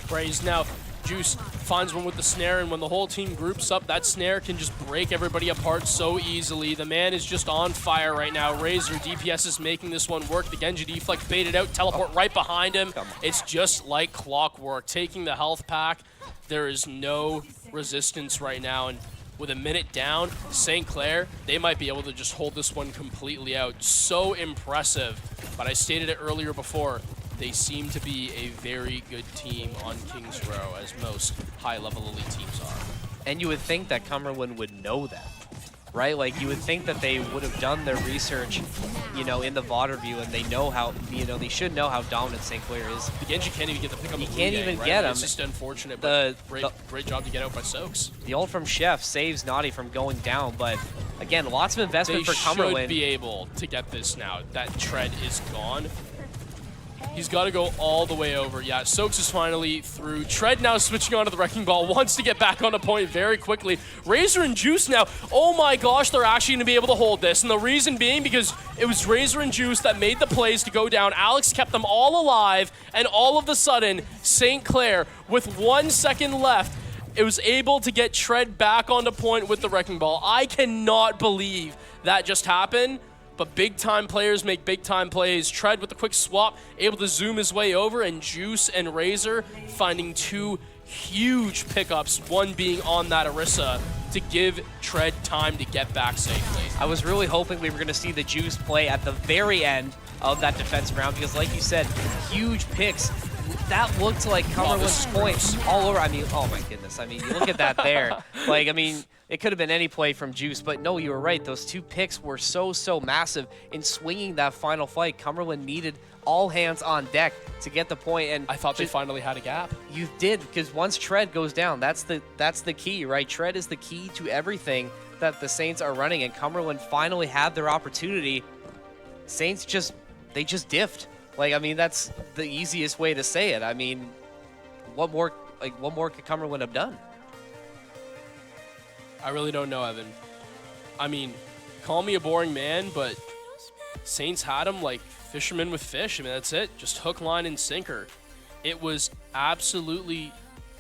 Raze now. Juice finds one with the snare, and when the whole team groups up, that snare can just break everybody apart so easily. The man is just on fire right now. Razor, DPS is making this one work. The Genji deflect baited out, teleport right behind him. It's just like clockwork. Taking the health pack, there is no resistance right now, and with a minute down, St. Clair, they might be able to just hold this one completely out. So impressive, but I stated it earlier before, they seem to be a very good team on Kings Row, as most high-level elite teams are. And you would think that Cumberland would know that, right? Like, you would think that they would have done their research, in the VOD review, and they know how, they should know how dominant St. Clair is. The Genji can't even get the pick on the He can't Blue even Gang, get him. It's just unfortunate, but great job to get out by Soaks. The ult from Chef saves Naughty from going down, but again, lots of investment They for Cumberland. should be able to get this now. That Tread is gone. He's got to go all the way over. Yeah, Soaks is finally through. Tread now switching onto the Wrecking Ball, wants to get back on the point very quickly. Razor and Juice now, oh my gosh, they're actually going to be able to hold this. And the reason being because it was Razor and Juice that made the plays to go down. Alex kept them all alive, and all of a sudden, St. Clair, with 1 second left, it was able to get Tread back onto point with the Wrecking Ball. I cannot believe that just happened. But big-time players make big-time plays. Tread with a quick swap, able to zoom his way over, and Juice and Razor finding 2 huge pickups, one being on that Orisa, to give Tread time to get back safely. I was really hoping we were going to see the Juice play at the very end of that defensive round because, like you said, huge picks. That looked like Cumberland's points all over. I mean, oh my goodness. I mean, you look at that there. Like, I mean, it could have been any play from Juice, but no, you were right. Those 2 picks were so massive in swinging that final fight. Cumberland needed all hands on deck to get the point, and I thought they finally had a gap. You did, because once Tread goes down, that's the key, right? Tread is the key to everything that the Saints are running, and Cumberland finally had their opportunity. Saints they just diffed. Like, I mean, that's the easiest way to say it. I mean, what more could Cumberland have done? I really don't know, Evan. I mean, call me a boring man, but Saints had him like fishermen with fish. I mean, that's it. Just hook, line, and sinker. It was absolutely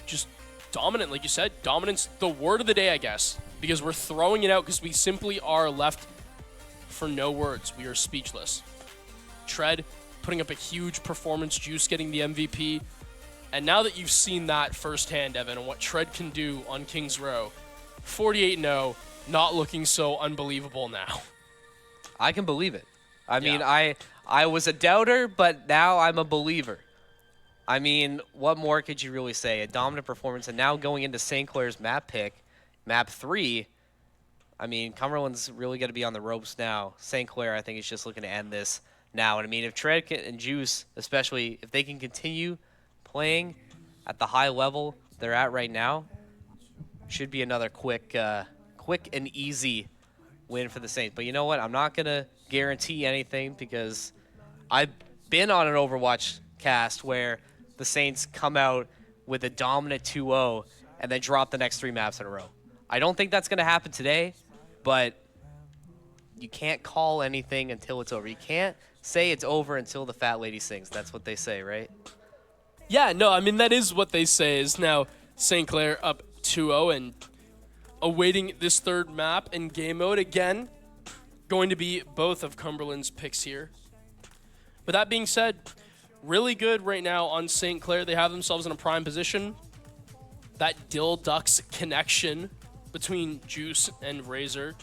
just dominant, like you said. Dominance, the word of the day, I guess, because we're throwing it out because we simply are left for no words. We are speechless. Tread putting up a huge performance, Juice getting the MVP. And now that you've seen that firsthand, Evan, and what Tread can do on Kings Row, 48-0, not looking so unbelievable now. I can believe it. I mean, I was a doubter, but now I'm a believer. I mean, what more could you really say? A dominant performance, and now going into St. Clair's map pick, map 3, I mean, Cumberland's really going to be on the ropes now. St. Clair, I think, is just looking to end this now. And I mean, if Tread and Juice, especially, if they can continue playing at the high level they're at right now, should be another quick and easy win for the Saints. But you know what? I'm not going to guarantee anything because I've been on an Overwatch cast where the Saints come out with a dominant 2-0 and then drop the next 3 maps in a row. I don't think that's going to happen today, but you can't call anything until it's over. You can't say it's over until the fat lady sings. That's what they say, right? Yeah, no, I mean, that is what they say is now St. Clair up 2-0 and awaiting this 3rd map in game mode. Again, going to be both of Cumberland's picks here. With that being said, really good right now on St. Clair. They have themselves in a prime position. That Dill Ducks connection between Juice and Razor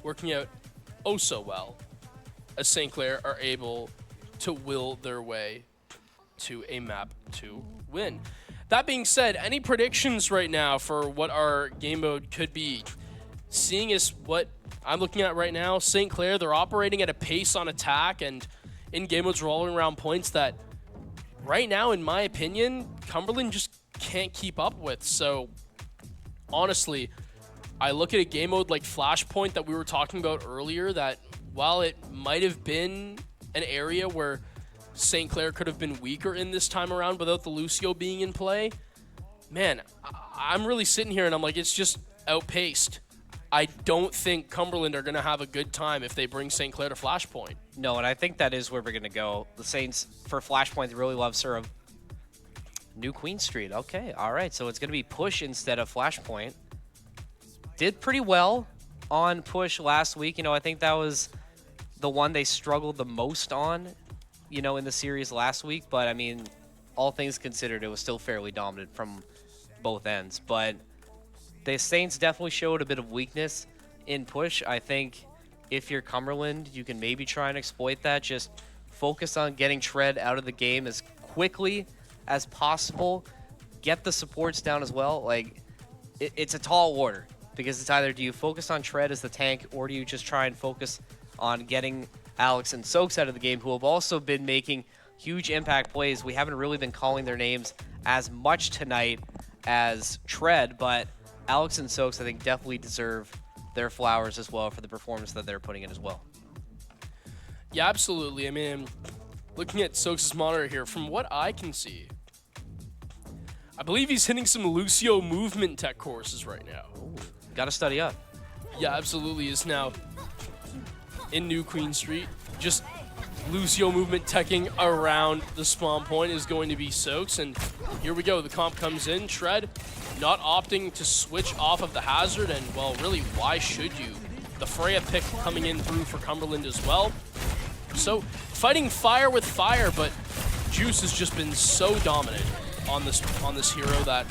working out oh so well as St. Clair are able to will their way to a map 2 win. That being said, any predictions right now for what our game mode could be? Seeing as what I'm looking at right now, St. Clair, they're operating at a pace on attack and in game modes rolling around points that right now, in my opinion, Cumberland just can't keep up with. So honestly, I look at a game mode like Flashpoint that we were talking about earlier that while it might have been an area where St. Clair could have been weaker in this time around without the Lucio being in play, man, I'm really sitting here and I'm like, it's just outpaced. I don't think Cumberland are going to have a good time if they bring St. Clair to Flashpoint. No, and I think that is where we're going to go. The Saints, for Flashpoint, they really love Syrup. New Queen Street. Okay, all right. So it's going to be Push instead of Flashpoint. Did pretty well on Push last week. You know, I think that was the one they struggled the most on, you know, in the series last week. But, I mean, all things considered, it was still fairly dominant from both ends. But the Saints definitely showed a bit of weakness in Push. I think if you're Cumberland, you can maybe try and exploit that. Just focus on getting Tread out of the game as quickly as possible. Get the supports down as well. Like, it's a tall order because it's either do you focus on Tread as the tank or do you just try and focus on getting Alex and Soaks out of the game, who have also been making huge impact plays. We haven't really been calling their names as much tonight as Tread, but Alex and Soaks, I think, definitely deserve their flowers as well for the performance that they're putting in as well. Yeah, absolutely. I mean, looking at Soaks' monitor here, from what I can see, I believe he's hitting some Lucio movement tech courses right now. Got to study up. Yeah, absolutely is now in New Queen Street. Just Lucio movement teching around the spawn point is going to be Soaks, and here we go. The comp comes in. Tread not opting to switch off of the hazard, and well, really, why should you? The Freya pick coming in through for Cumberland as well. So fighting fire with fire, but Juice has just been so dominant on this hero that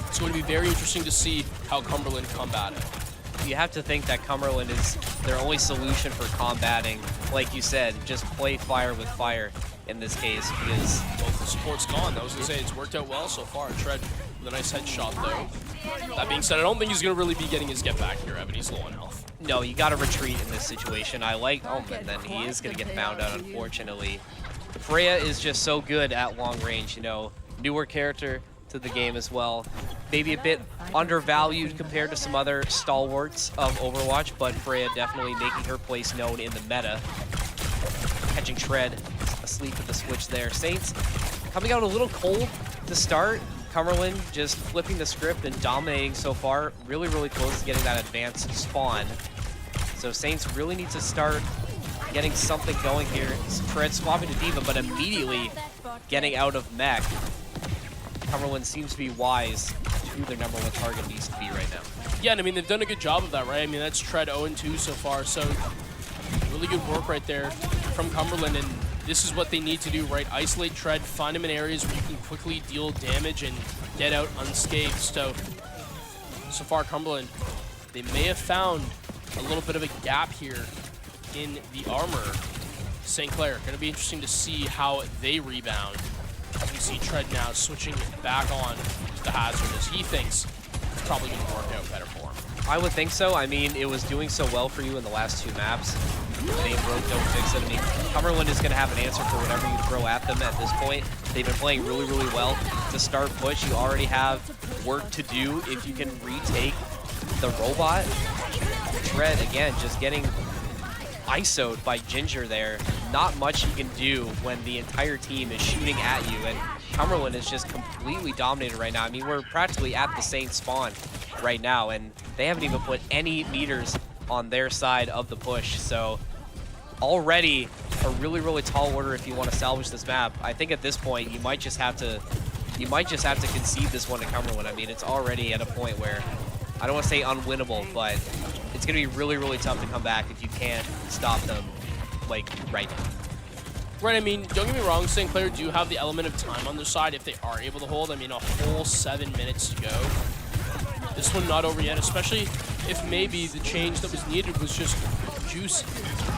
it's going to be very interesting to see how Cumberland combat it. You have to think that Cumberland is their only solution for combating. Like you said, just play fire with fire in this case, because both the support's gone. I was going to say, it's worked out well so far. Tread with a nice headshot, though. That being said, I don't think he's going to really be getting his get back here, Evan. He's low on health. No, you got to retreat in this situation. I like, oh, and then he is going to get found out, unfortunately. Freya is just so good at long range, you know, newer character to the game as well. Maybe a bit undervalued compared to some other stalwarts of Overwatch, but Freya definitely making her place known in the meta. Catching Tread asleep at the switch there. Saints coming out a little cold to start. Cumberland just flipping the script and dominating so far. Really, really close to getting that advanced spawn. So Saints really need to start getting something going here. Tread swapping to Diva, but immediately getting out of mech. Cumberland seems to be wise to who their number one target needs to be right now. Yeah, and I mean, they've done a good job of that, right? I mean, that's Tread 0-2 so far, so really good work right there from Cumberland, and this is what they need to do, right? Isolate Tread, find him in areas where you can quickly deal damage and get out unscathed. So far, Cumberland, they may have found a little bit of a gap here in the armor. St. Clair, going to be interesting to see how they rebound. As we see Tread now switching back on to the hazard, as he thinks it's probably going to work out better for him. I would think so. I mean, it was doing so well for you in the last two maps. They broke, don't fix it. I mean, Cumberland is going to have an answer for whatever you throw at them at this point. They've been playing really, really well. To start push, you already have work to do if you can retake the robot. Tread, again, just getting ISO'd by Ginger there. Not much you can do when the entire team is shooting at you, and Cumberland is just completely dominated right now. I mean, we're practically at the same spawn right now, and they haven't even put any meters on their side of the push. So already a really, really tall order if you want to salvage this map. I think at this point you might just have to concede this one to Cumberland. I mean, it's already at a point where I don't want to say unwinnable, but it's going to be really, really tough to come back if you can't stop them, like, right now. Right, I mean, don't get me wrong, St. Clair do have the element of time on their side if they are able to hold. I mean, a whole 7 minutes to go. This one not over yet, especially if maybe the change that was needed was just Juice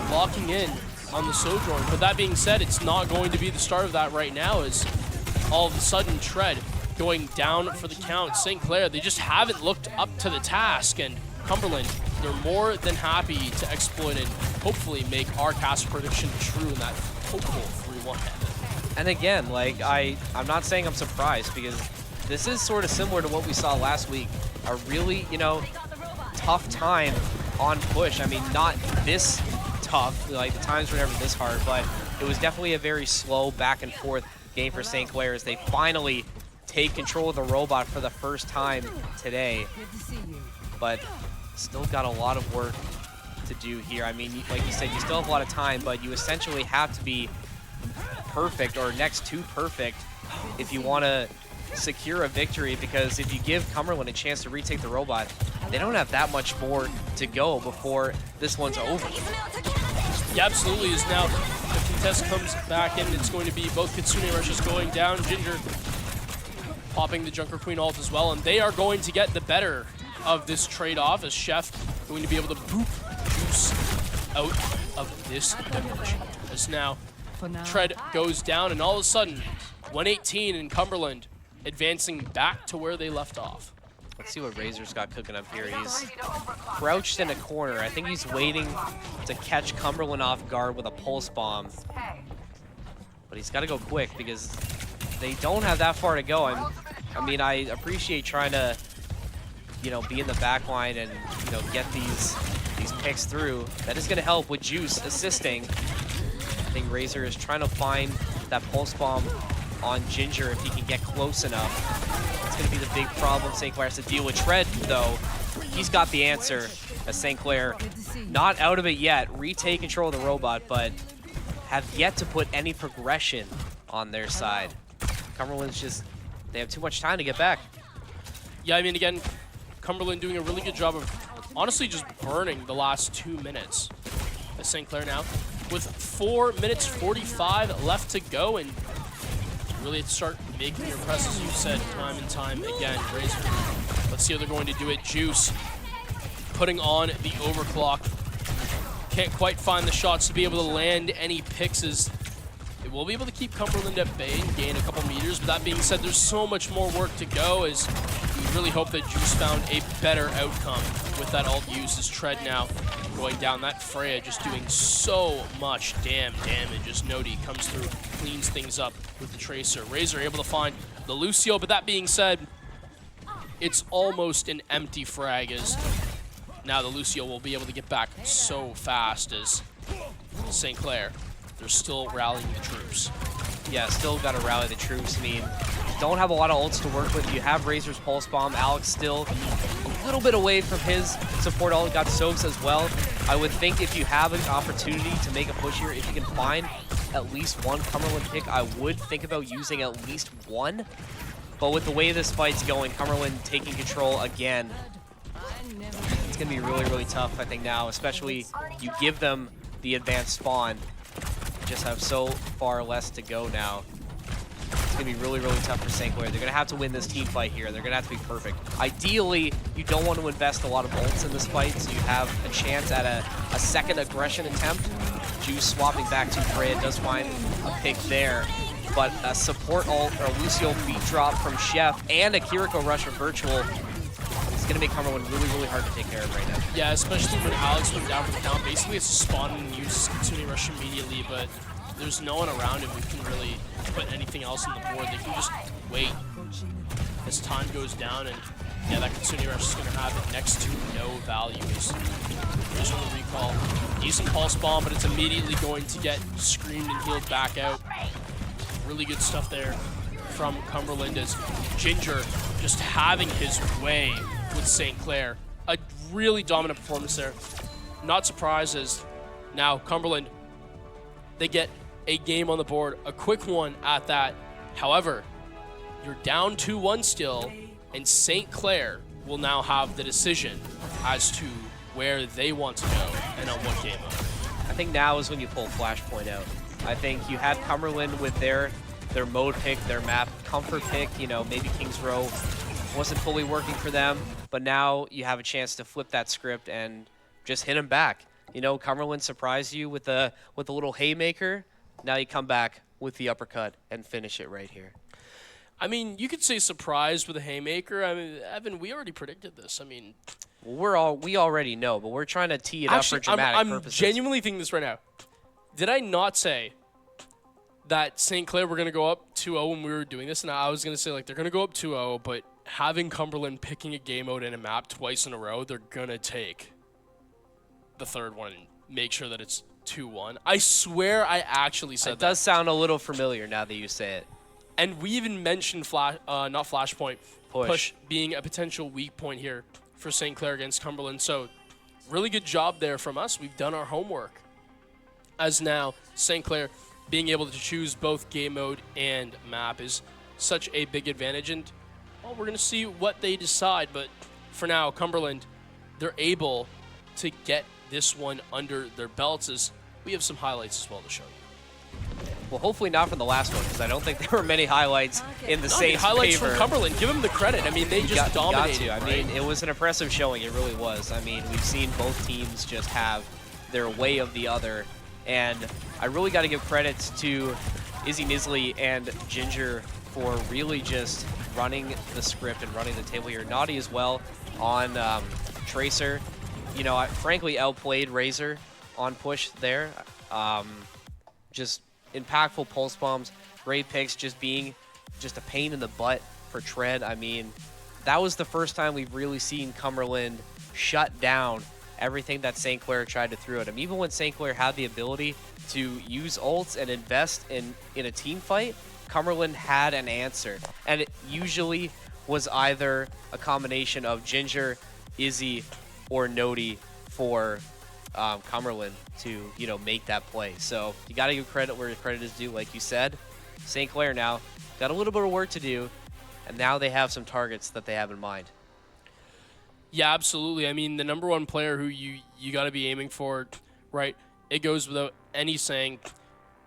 locking in on the Sojourn. But that being said, it's not going to be the start of that right now, as all of a sudden Tread going down for the count. St. Clair, they just haven't looked up to the task, and Cumberland, they're more than happy to exploit and hopefully make our cast prediction true in that hopeful 3-1. And again, like, I'm not saying I'm surprised, because this is sort of similar to what we saw last week. A really, you know, tough time on push. I mean, not this tough, like the times were never this hard, but it was definitely a very slow back and forth game for St. Clair as they finally take control of the robot for the first time today. But still got a lot of work to do here. I mean, like you said, you still have a lot of time, but you essentially have to be perfect or next to perfect if you want to secure a victory, because if you give Cumberland a chance to retake the robot, they don't have that much more to go before this one's over. Yeah, absolutely. Is now the contest comes back in. It's going to be both Kitsune rushes going down. Ginger popping the Junker Queen ult as well, and they are going to get the better of this trade-off, as Chef going to be able to boop Juice out of this dimension. As now Tread goes down, and all of a sudden 118 in Cumberland advancing back to where they left off. Let's see what Razor's got cooking up here. He's crouched in a corner. I think he's waiting to catch Cumberland off guard with a pulse bomb. But he's got to go quick because they don't have that far to go. I mean, I appreciate trying to, you know, be in the back line and, you know, get these picks through. That is going to help with Juice assisting. think Razor is trying to find that pulse bomb on Ginger if he can get close enough. It's going to be the big problem St. Clair has to deal with. Tread, though, he's got the answer as St. Clair not out of it yet. Retake control of the robot, but have yet to put any progression on their side. Cumberland's just, they have too much time to get back. Yeah, I mean, again, Cumberland doing a really good job of honestly just burning the last 2 minutes. As St. Clair now with 4 minutes 45 left to go, and really start making your press, as you said, time and time again. Razor, let's see how they're going to do it. Juice putting on the overclock. Can't quite find the shots to be able to land any picks. It will be able to keep Cumberland at bay and gain a couple meters. But that being said, there's so much more work to go, as we really hope that Juice found a better outcome with that ult use. As Tread now going down. That Freya just doing so much damage as Nodi comes through, cleans things up with the Tracer. Razor able to find the Lucio, but that being said, it's almost an empty frag, as now the Lucio will be able to get back so fast as St. Clair. They're still rallying the troops. Yeah, still got to rally the troops. I mean, don't have a lot of ults to work with. You have Razor's Pulse Bomb. Alex still a little bit away from his support ult. Got Soaks as well. I would think if you have an opportunity to make a push here, if you can find at least one Cumberland pick, I would think about using at least one. But with the way this fight's going, Cumberland taking control again, it's going to be really, really tough, I think, now, especially you give them the advanced spawn. Just have so far less to go now. It's going to be really, really tough for St. Clair. They're going to have to win this team fight here. They're going to have to be perfect. Ideally, you don't want to invest a lot of ults in this fight, so you have a chance at a second aggression attempt. Juice swapping back to Freya does find a pick there. But a support ult or a Lucio beat drop from Chef and a Kiriko rush from Virtual is going to make Cumberland really, really hard to take care of right now. Yeah, especially when Alex went down for the count. Basically, it's a spawn and use Kitsune rush immediately, but there's no one around him who can really put anything else on the board. They can just wait as time goes down, and yeah, that Kitsune rush is going to have next to no value. There's on the recall. Decent pulse bomb, but it's immediately going to get screamed and healed back out. Really good stuff there from Cumberland, as Ginger just having his way with St. Clair. A really dominant performance there. Not surprised, as now Cumberland, they get a game on the board, a quick one at that. However, you're down 2-1 still, and St. Clair will now have the decision as to where they want to go and on what game mode. I think now is when you pull Flashpoint out. I think you had Cumberland with their mode pick, their map comfort pick. You know, maybe King's Row wasn't fully working for them, but now you have a chance to flip that script and just hit them back. You know, Cumberland surprised you with a little haymaker. Now you come back with the uppercut and finish it right here. I mean, you could say surprised with a haymaker. I mean, Evan, we already predicted this. I mean, well, we already know, but we're trying to tee it up for dramatic purposes. I'm genuinely thinking this right now. Did I not say that St. Clair were going to go up 2-0 when we were doing this? And I was going to say, like, they're going to go up 2-0, but having Cumberland picking a game mode in a map twice in a row, they're going to take the third one and make sure that it's 2-1. I swear I actually said that. It does sound a little familiar now that you say it. And we even mentioned not Flashpoint, push being a potential weak point here for St. Clair against Cumberland. So really good job there from us. We've done our homework. As now, St. Clair being able to choose both game mode and map is such a big advantage. And well, we're going to see what they decide. But for now, Cumberland, they're able to get this one under their belts, as we have some highlights as well to show you. Well, hopefully not from the last one, because I don't think there were many highlights in the Saints' highlights favor. from Cumberland. Give them the credit. I mean, they just dominated. I mean, it was an impressive showing. It really was. I mean, we've seen both teams just have their way of the other. And I really got to give credits to Izzy Nisley and Ginger for really just running the script and running the table here. Naughty as well on Tracer. You know, I frankly outplayed Razor on push there. Just impactful pulse bombs, great picks, just being just a pain in the butt for Tread. I mean, that was the first time we've really seen Cumberland shut down everything that St. Clair tried to throw at him. Even when St. Clair had the ability to use ults and invest in a team fight, Cumberland had an answer. And it usually was either a combination of Ginger, Izzy, or Nodi for Cumberland to, you know, make that play. So you got to give credit where credit is due. Like you said, St. Clair now got a little bit of work to do, and now they have some targets that they have in mind. Yeah, absolutely. I mean, the number one player who you got to be aiming for, right, it goes without any saying,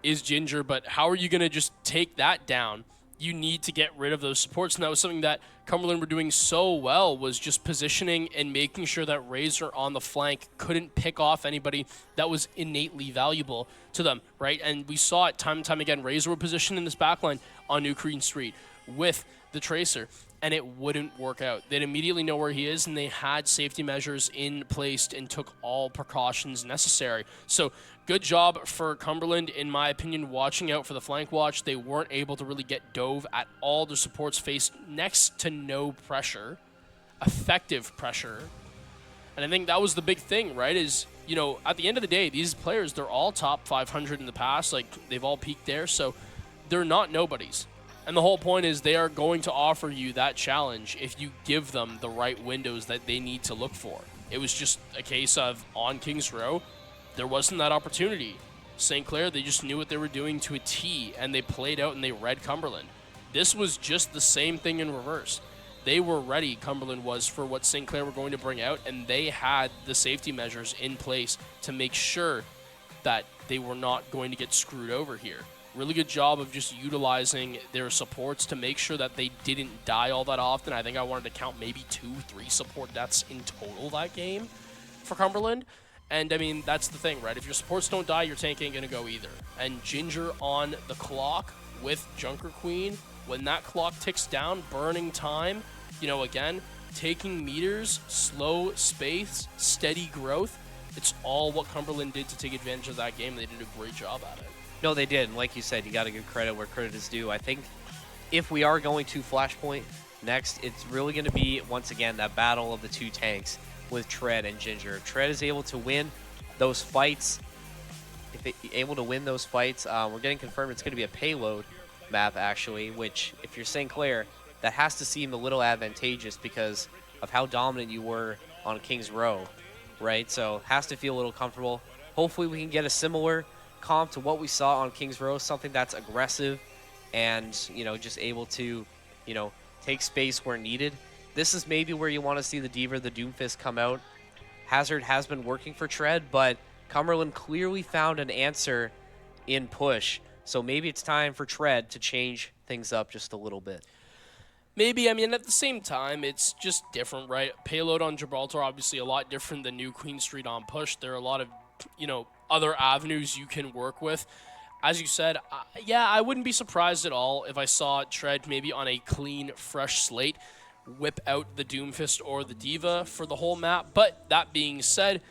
is Ginger. But how are you going to just take that down? You need to get rid of those supports. And that was something that Cumberland were doing so well, was just positioning and making sure that Razor on the flank couldn't pick off anybody that was innately valuable to them, right? And we saw it time and time again. Razor were positioned in this backline on New Queen Street with the Tracer, and it wouldn't work out. They'd immediately know where he is, and they had safety measures in place and took all precautions necessary. So good job for Cumberland, in my opinion, watching out for the flank watch. They weren't able to really get dove at all. Their supports faced next to no pressure, effective pressure. And I think that was the big thing, right, is, you know, at the end of the day, these players, they're all top 500 in the past. Like, they've all peaked there, so they're not nobodies. And the whole point is they are going to offer you that challenge if you give them the right windows that they need to look for. It was just a case of, on Kings Row, there wasn't that opportunity. St. Clair, they just knew what they were doing to a T, and they played out and they read Cumberland. This was just the same thing in reverse. They were ready, Cumberland was, for what St. Clair were going to bring out, and they had the safety measures in place to make sure that they were not going to get screwed over here. Really good job of just utilizing their supports to make sure that they didn't die all that often. I think I wanted to count maybe 2-3 support deaths in total that game for Cumberland. And, I mean, that's the thing, right? If your supports don't die, your tank ain't going to go either. And Ginger on the clock with Junker Queen, when that clock ticks down, burning time, you know, again, taking meters, slow space, steady growth, it's all what Cumberland did to take advantage of that game. They did a great job at it. No, they did. And like you said, you got to give credit where credit is due. I think if we are going to Flashpoint next, it's really going to be, once again, that battle of the two tanks with Tread and Ginger. If Tread is able to win those fights, we're getting confirmed it's going to be a payload map, actually, which, if you're St. Clair, that has to seem a little advantageous because of how dominant you were on Kings Row, right? So has to feel a little comfortable. Hopefully we can get a similar comp to what we saw on Kings Row, something that's aggressive and, you know, just able to, you know, take space where needed. This is maybe where you want to see the D.Va, the Doomfist come out. Hazard has been working for Tread, but Cumberland clearly found an answer in push. So maybe it's time for Tread to change things up just a little bit. Maybe. I mean, at the same time, it's just different, right? Payload on Gibraltar, obviously a lot different than New Queen Street on push. There are a lot of, you know, other avenues you can work with. As you said, yeah, I wouldn't be surprised at all if I saw Tread maybe on a clean, fresh slate whip out the Doomfist or the D.Va for the whole map. But that being said,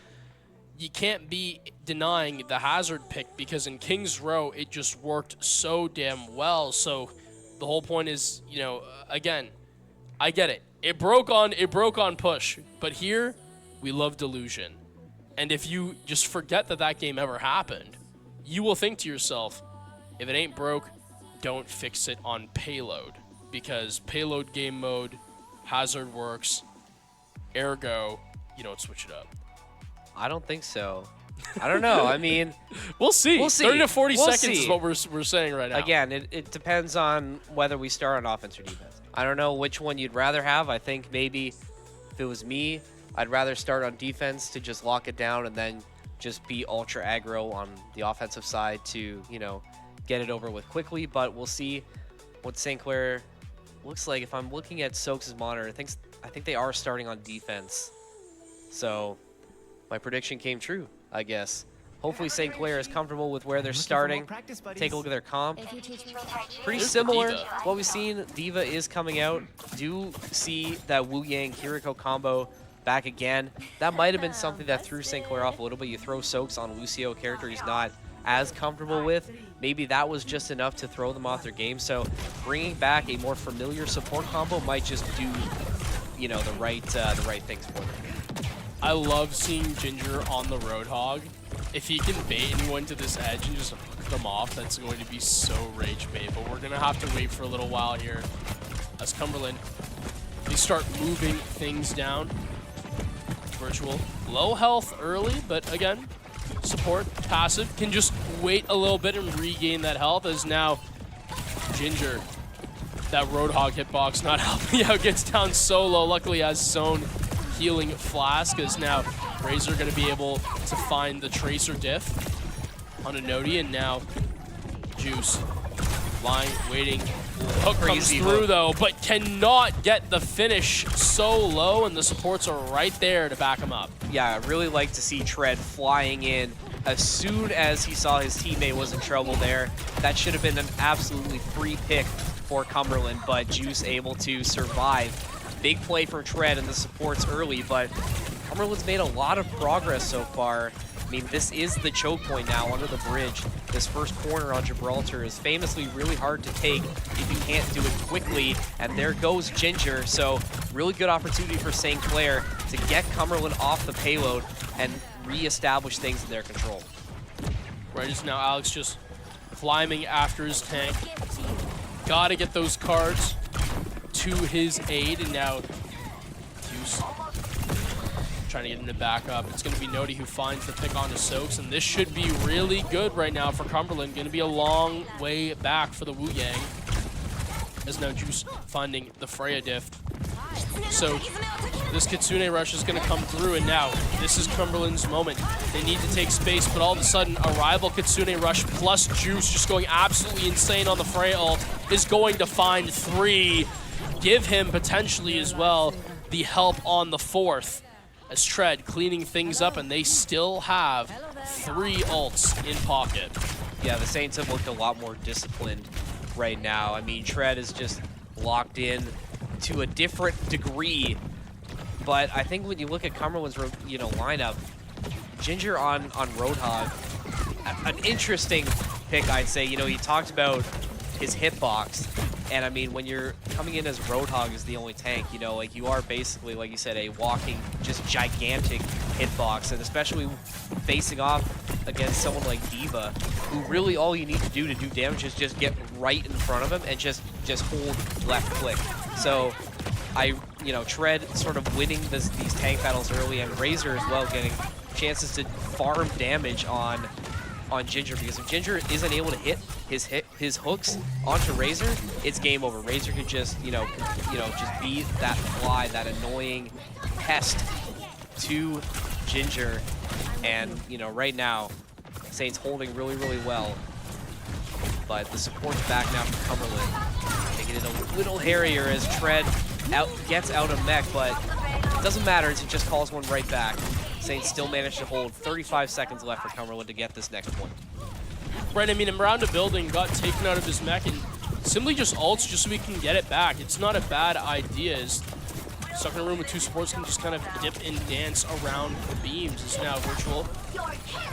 you can't be denying the Hazard pick because in Kings Row, it just worked so damn well. So the whole point is, you know, again, I get it. It broke on push, but here we love delusion. And if you just forget that that game ever happened, you will think to yourself, if it ain't broke, don't fix it on payload. Because payload game mode, Hazard works, ergo, you don't switch it up. I don't think so. I don't know. I mean, we'll see. 30 to 40 seconds see. Is what we're saying right now. Again, it depends on whether we start on offense or defense. I don't know which one you'd rather have. I think maybe if it was me, I'd rather start on defense to just lock it down and then just be ultra aggro on the offensive side to, you know, get it over with quickly. But we'll see what St. Clair looks like. If I'm looking at Soaks' monitor, I think they are starting on defense. So my prediction came true, I guess. Hopefully St. Clair is comfortable with where they're starting. Take a look at their comp. Pretty similar to what we've seen. D.Va is coming out. Do see that Wu Yang Kiriko combo back again. That might have been something that threw St. Clair off a little bit. You throw Soaks on Lucio, a character he's not as comfortable with. Maybe that was just enough to throw them off their game. So bringing back a more familiar support combo might just do, you know, the right things for them. I love seeing Ginger on the Roadhog. If he can bait anyone to this edge and just hook them off, that's going to be so rage bait. But we're going to have to wait for a little while here as Cumberland, they start moving things down. Virtual, low health early, but again, support, passive, can just wait a little bit and regain that health as now Ginger, that Roadhog hitbox not helping out, gets down so low. Luckily has his own healing flask as now Razor going to be able to find the Tracer diff on a Nodi, and now Juice lying, waiting. Hook comes through though, but cannot get the finish, so low, and the supports are right there to back him up. Yeah, I really like to see Tread flying in as soon as he saw his teammate was in trouble there. That should have been an absolutely free pick for Cumberland, but Juice able to survive. Big play from Tread and the supports early, but Cumberland's made a lot of progress so far. I mean, this is the choke point now under the bridge. This first corner on Gibraltar is famously really hard to take if you can't do it quickly, and there goes Ginger. So really good opportunity for St. Clair to get Cumberland off the payload and re-establish things in their control. Right as now Alex just climbing after his tank. Gotta get those cards to his aid, and now Juice trying to get him to back up. It's going to be Nodi who finds the pick onto Soaks, and this should be really good right now for Cumberland. Going to be a long way back for the Wu Yang. As now Juice finding the Freya diff. So this Kitsune rush is going to come through, and now this is Cumberland's moment. They need to take space, but all of a sudden a rival Kitsune rush plus Juice just going absolutely insane on the Freya ult is going to find 3. Give him potentially as well the help on the 4th. As Tread cleaning things up, and they still have 3 ults in pocket. Yeah, the Saints have looked a lot more disciplined right now. I mean, Tread is just locked in to a different degree. But I think when you look at Cumberland's lineup, Ginger on Roadhog, an interesting pick, I'd say. You know, he talked about his hitbox. And I mean, when you're coming in as Roadhog as the only tank, you know, like you are basically, like you said, a walking, just gigantic hitbox. And especially facing off against someone like D.Va, who really all you need to do damage is just get right in front of him and just hold left click. So Tread sort of winning these tank battles early, and Razor as well getting chances to farm damage on Ginger, because if Ginger isn't able to hit his hooks onto Razor, it's game over. Razor could just just be that fly, that annoying pest to Ginger, and right now Saints holding really well, but the support's back now from Cumberland, making it a little hairier as Tread gets out of mech, but it doesn't matter as he just calls one right back. Saints still managed to hold 35 seconds left for Cumberland to get this next point. Right, I mean, around a building, got taken out of his mech, and simply just ults just so we can get it back. It's not a bad idea. As stuck in a room with 2 supports can just kind of dip and dance around the beams. Is now Virtual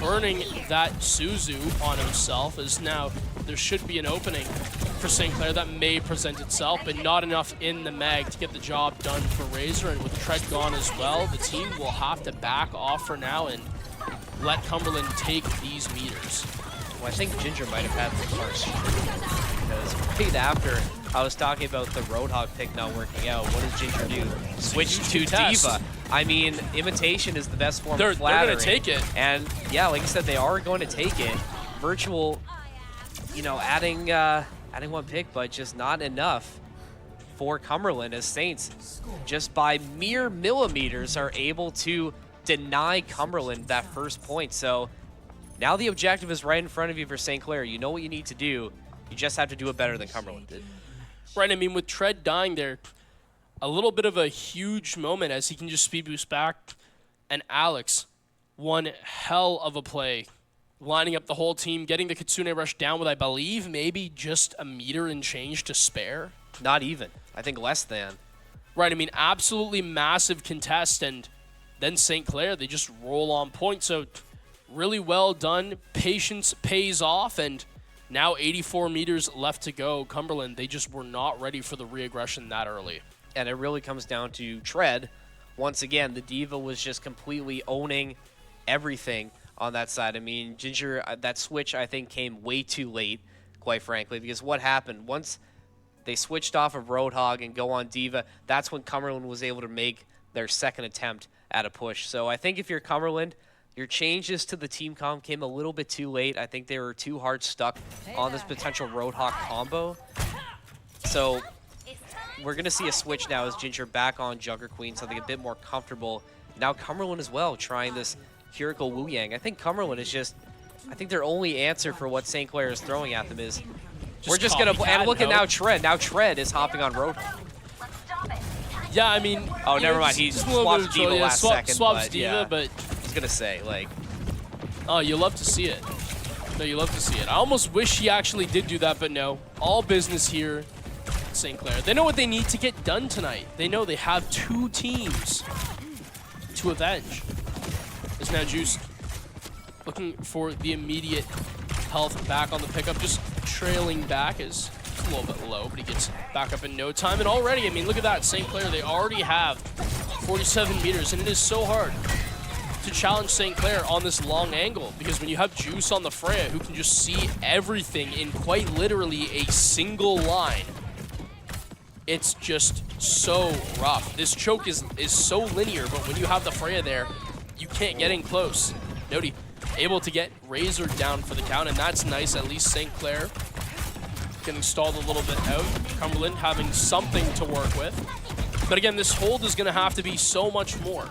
burning that Suzu on himself, as now there should be an opening for St. Clair that may present itself, but not enough in the mag to get the job done for Razor. And with Tread gone as well, the team will have to back off for now and let Cumberland take these meters. Well, I think Ginger might have had the first, because right after I was talking about the Roadhog pick not working out, what does Ginger do? Switch to D.Va. I mean, imitation is the best form of flattery. They're going to take it. And yeah, like I said, they are going to take it. Virtual, adding 1 pick, but just not enough for Cumberland, as Saints, just by mere millimeters, are able to deny Cumberland that first point. So now the objective is right in front of you for St. Clair. You know what you need to do. You just have to do it better than Cumberland did. Right, I mean, with Tread dying there, a little bit of a huge moment as he can just speed boost back. And Alex, one hell of a play, lining up the whole team, getting the Kitsune rush down with, I believe, maybe just a meter and change to spare. Not even. I think less than. Right, I mean, absolutely massive contest, and then St. Clair, they just roll on point. So really well done. Patience pays off, and now 84 meters left to go. Cumberland, they just were not ready for the re-aggression that early. And it really comes down to Tread once again, the Diva was just completely owning everything on that side. I mean, Ginger, that switch, I think, came way too late, quite frankly, because what happened? Once they switched off of Roadhog and go on Diva, that's when Cumberland was able to make their second attempt at a push. So I think if you're Cumberland, your changes to the team comp came a little bit too late. I think they were too hard stuck on this potential Roadhog combo. So we're going to see a switch now as Ginger back on Jugger Queen, something a bit more comfortable. Now Cumberland as well, trying this Hurricane Wu Yang. I think Cumberland is just, I think their only answer for what St. Clair is throwing at them is, we're just going to, and look at now Tread. Now Tread is hopping on Roadhog. Yeah, I mean... Oh, never mind. He swapped Diva last second. Swaps Diva, but... I was going to say, like... Oh, you love to see it. No, you love to see it. I almost wish he actually did do that, but no. All business here, St. Clair. They know what they need to get done tonight. They know they have 2 teams to avenge. It's now Juice looking for the immediate health back on the pickup, just trailing back is a little bit low, but he gets back up in no time. And already, I mean, look at that, St. Clair, they already have 47 meters, and it is so hard to challenge St. Clair on this long angle, because when you have Juice on the Freya, who can just see everything in quite literally a single line, it's just so rough. This choke is so linear, but when you have the Freya there, you can't get in close. Nody able to get Razor down for the count, and that's nice. At least St. Clair getting stalled a little bit out. Cumberland having something to work with. But again, this hold is going to have to be so much more.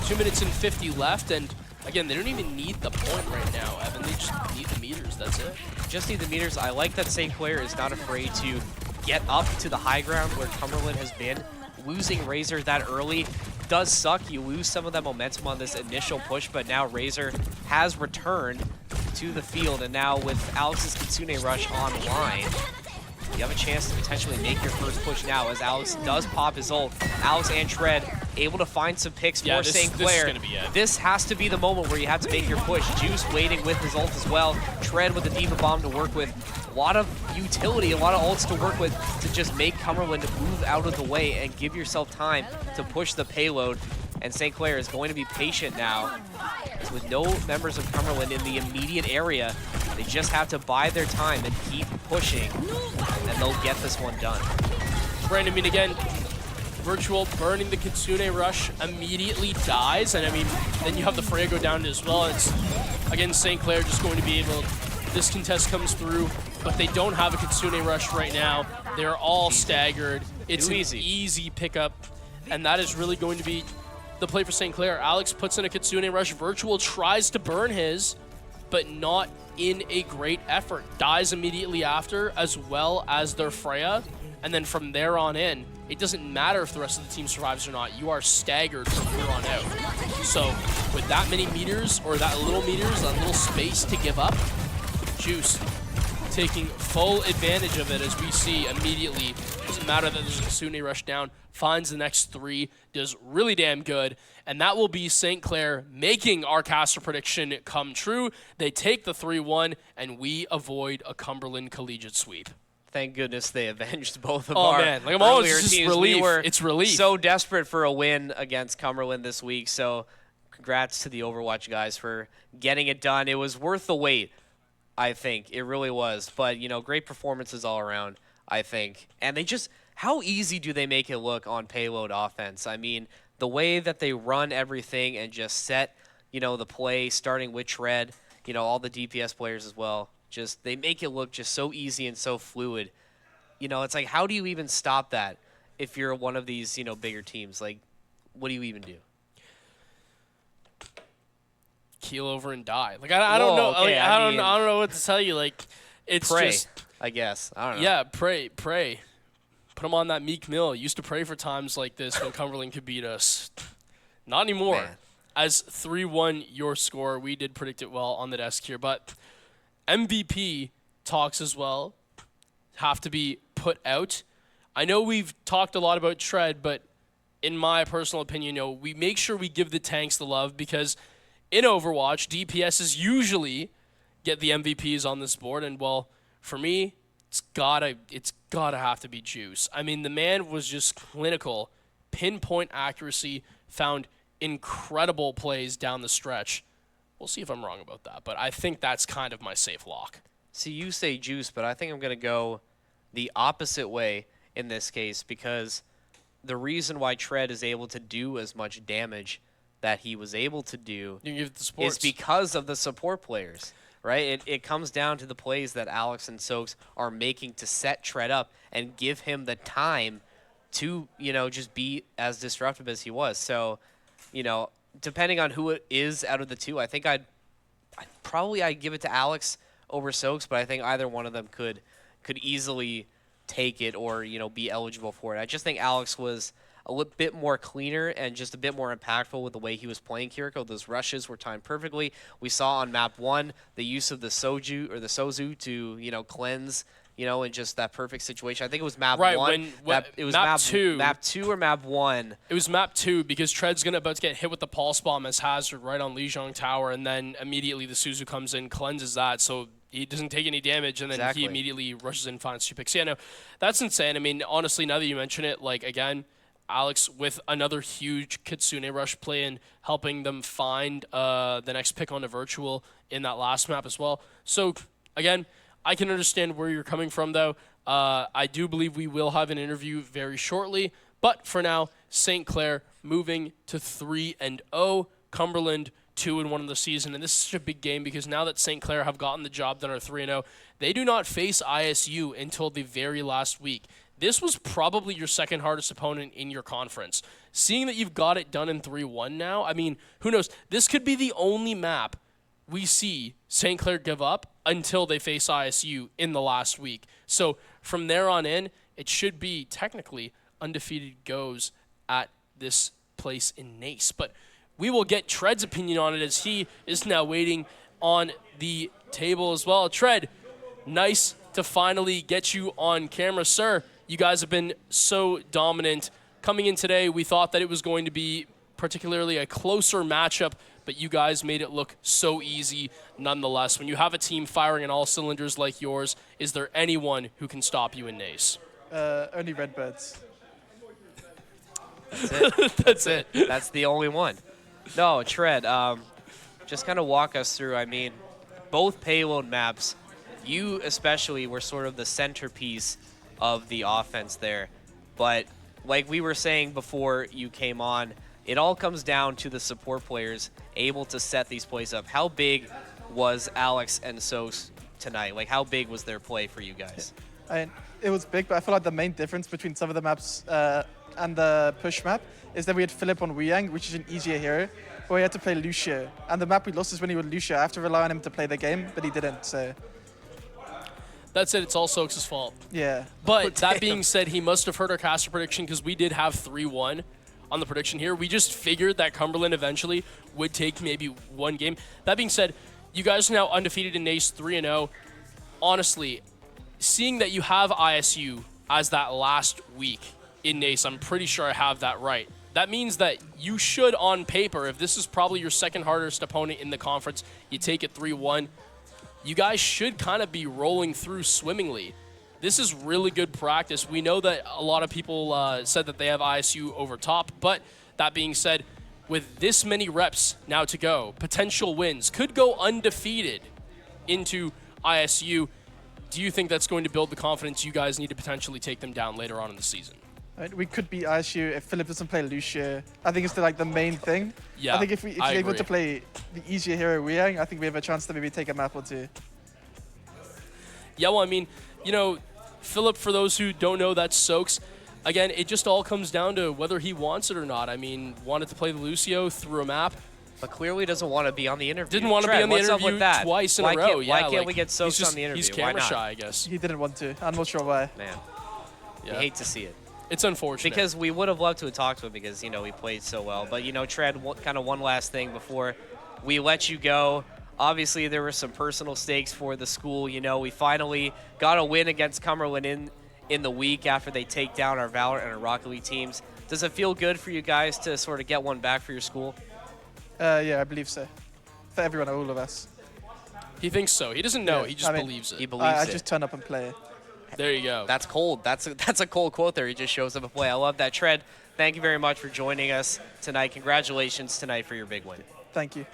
2 minutes and 50 left, and again, they don't even need the point right now, Evan. They just need the meters, that's it. Just need the meters. I like that St. Clair is not afraid to get up to the high ground where Cumberland has been. Losing Razor that early does suck. You lose some of that momentum on this initial push, but now Razor has returned to the field, and now with Alex's Kitsune Rush online, you have a chance to potentially make your first push now as Alex does pop his ult. Alex and Tread able to find some picks for St. Clair. This has to be the moment where you have to make your push. Juice waiting with his ult as well. Tread with the Diva Bomb to work with. A lot of utility, a lot of ults to work with to just make Cumberland move out of the way and give yourself time to push the payload. And St. Clair is going to be patient now. With no members of Cumberland in the immediate area, they just have to bide their time and keep pushing, and they'll get this one done. Brandon, I mean, again, Virtual burning the Kitsune Rush immediately dies, and I mean, then you have the Freya go down as well. It's, again, St. Clair just going to be able, this contest comes through, but they don't have a Kitsune Rush right now. They're all staggered. It's an easy pickup, and that is really going to be the play for St. Clair. Alex puts in a Kitsune Rush. Virtual tries to burn his, but not in a great effort. Dies immediately after, as well as their Freya. And then from there on in, it doesn't matter if the rest of the team survives or not. You are staggered from here on out. So with that many meters, or that little meters, that little space to give up, Juice taking full advantage of it, as we see immediately. Doesn't matter that there's a Kitsune Rush down. Finds the next 3, does really damn good. And that will be St. Clair making our caster prediction come true. They take the 3-1, and we avoid a Cumberland Collegiate sweep. Thank goodness they avenged both of our man, like I'm always just teams. relief. We were it's relief. So desperate for a win against Cumberland this week. So congrats to the Overwatch guys for getting it done. It was worth the wait, I think. It really was. But, you know, great performances all around, I think. And they just, how easy do they make it look on payload offense? I mean, the way that they run everything and just set, you know, the play, starting with Tread, you know, all the DPS players as well. Just, they make it look just so easy and so fluid. You know, it's like, how do you even stop that if you're one of these, you know, bigger teams? Like, what do you even do? Keel over and die. Like, I don't know. Okay, like, I don't know what to tell you. Like, it's pray, just, I guess. I don't know. Yeah, pray. Put them on that Meek Mill. Used to pray for times like this when Cumberland could beat us. Not anymore. Man. As 3-1 your score, we did predict it well on the desk here, but MVP talks as well have to be put out. I know we've talked a lot about Tread, but in my personal opinion, you know, we make sure we give the tanks the love, because in Overwatch, DPSs usually get the MVPs on this board, and well, for me, it's gotta have to be Juice. I mean, the man was just clinical, pinpoint accuracy, found incredible plays down the stretch. We'll see if I'm wrong about that, but I think that's kind of my safe lock. See, you say Juice, but I think I'm going to go the opposite way in this case, because the reason why Tread is able to do as much damage that he was able to do You give it the supports. is because of the support players, right? It comes down to the plays that Alex and Soaks are making to set Tread up and give him the time to, just be as disruptive as he was. So, depending on who it is out of the two, I think I'd give it to Alex over Soaks, but I think either one of them could easily take it or, be eligible for it. I just think Alex was a little bit more cleaner and just a bit more impactful with the way he was playing Kiriko. Those rushes were timed perfectly. We saw on map 1 the use of the Sozu to, cleanse, in just that perfect situation. I think it was map 1. It was map 2. Map 2 or map 1. It was map 2 because Tread's about to get hit with the pulse bomb as Hazard right on Lijiang Tower, and then immediately the Suzu comes in, cleanses that, so he doesn't take any damage, and then he immediately rushes in, finds 2 picks. Yeah, no, that's insane. I mean, honestly, now that you mention it, again, Alex with another huge Kitsune rush play and helping them find the next pick on a virtual in that last map as well. So, again, I can understand where you're coming from, though. I do believe we will have an interview very shortly. But for now, St. Clair moving to 3-0. Cumberland 2-1 in the season. And this is such a big game because now that St. Clair have gotten the job done at 3-0, they do not face ISU until the very last week. This was probably your second hardest opponent in your conference. Seeing that you've got it done in 3-1 now, I mean, who knows? This could be the only map we see St. Clair give up until they face ISU in the last week. So from there on in, it should be technically undefeated goes at this place in NACE. But we will get Tread's opinion on it as he is now waiting on the table as well. Tread, nice to finally get you on camera, sir. You guys have been so dominant. Coming in today, we thought that it was going to be particularly a closer matchup, but you guys made it look so easy nonetheless. When you have a team firing on all cylinders like yours, is there anyone who can stop you in NACE? Only Redbirds. That's it. That's it. That's the only one. No, Tread, just kind of walk us through. I mean, both payload maps, you especially were sort of the centerpiece of the offense there. But like we were saying before you came on, it all comes down to the support players able to set these plays up. How big was Alex and Sos tonight? Like, how big was their play for you guys? It was big, but I feel like the main difference between some of the maps and the push map is that we had Philip on Wuyang, which is an easier hero, where he had to play Lucio. And the map we lost is when he was Lucio. I have to rely on him to play the game, but he didn't, so... That's it. It's all Soaks' fault. Yeah. But that being said, he must have heard our caster prediction because we did have 3-1 on the prediction here. We just figured that Cumberland eventually would take maybe one game. That being said, you guys are now undefeated in NACE 3-0. Honestly, seeing that you have ISU as that last week in NACE, I'm pretty sure I have that right. That means that you should, on paper, if this is probably your second hardest opponent in the conference, you take it 3-1. You guys should kind of be rolling through swimmingly. This is really good practice. We know that a lot of people said that they have ISU over top, but that being said, with this many reps now to go, potential wins could go undefeated into ISU. Do you think that's going to build the confidence you guys need to potentially take them down later on in the season? Right, we could beat ISU if Philip doesn't play Lucio. I think it's the main thing. Yeah, I think if you're able to play the easier hero Wuyang, I think we have a chance to maybe take a map or two. Yeah, well, I mean, Philip, for those who don't know, that's Soaks. Again, it just all comes down to whether he wants it or not. I mean, wanted to play the Lucio through a map. But clearly doesn't want to be on the interview. Didn't want to be on the interview twice in a row. Why can't we get Soaks on the interview? He's camera shy, I guess. He didn't want to. I'm not sure why. Man, Yeah. I hate to see it. It's unfortunate. Because we would have loved to have talked to him because, he played so well. But, Tread, kind of one last thing before we let you go. Obviously, there were some personal stakes for the school. We finally got a win against Cumberland in the week after they take down our Valorant and our Rocket League teams. Does it feel good for you guys to sort of get one back for your school? Yeah, I believe so. For everyone, all of us. He thinks so. He doesn't know. Yeah, He just believes it. He believes I it. just turn up and play. There you go. That's cold. That's a cold quote there. He just shows up a play. I love that. Tread, thank you very much for joining us tonight. Congratulations tonight for your big win. Thank you.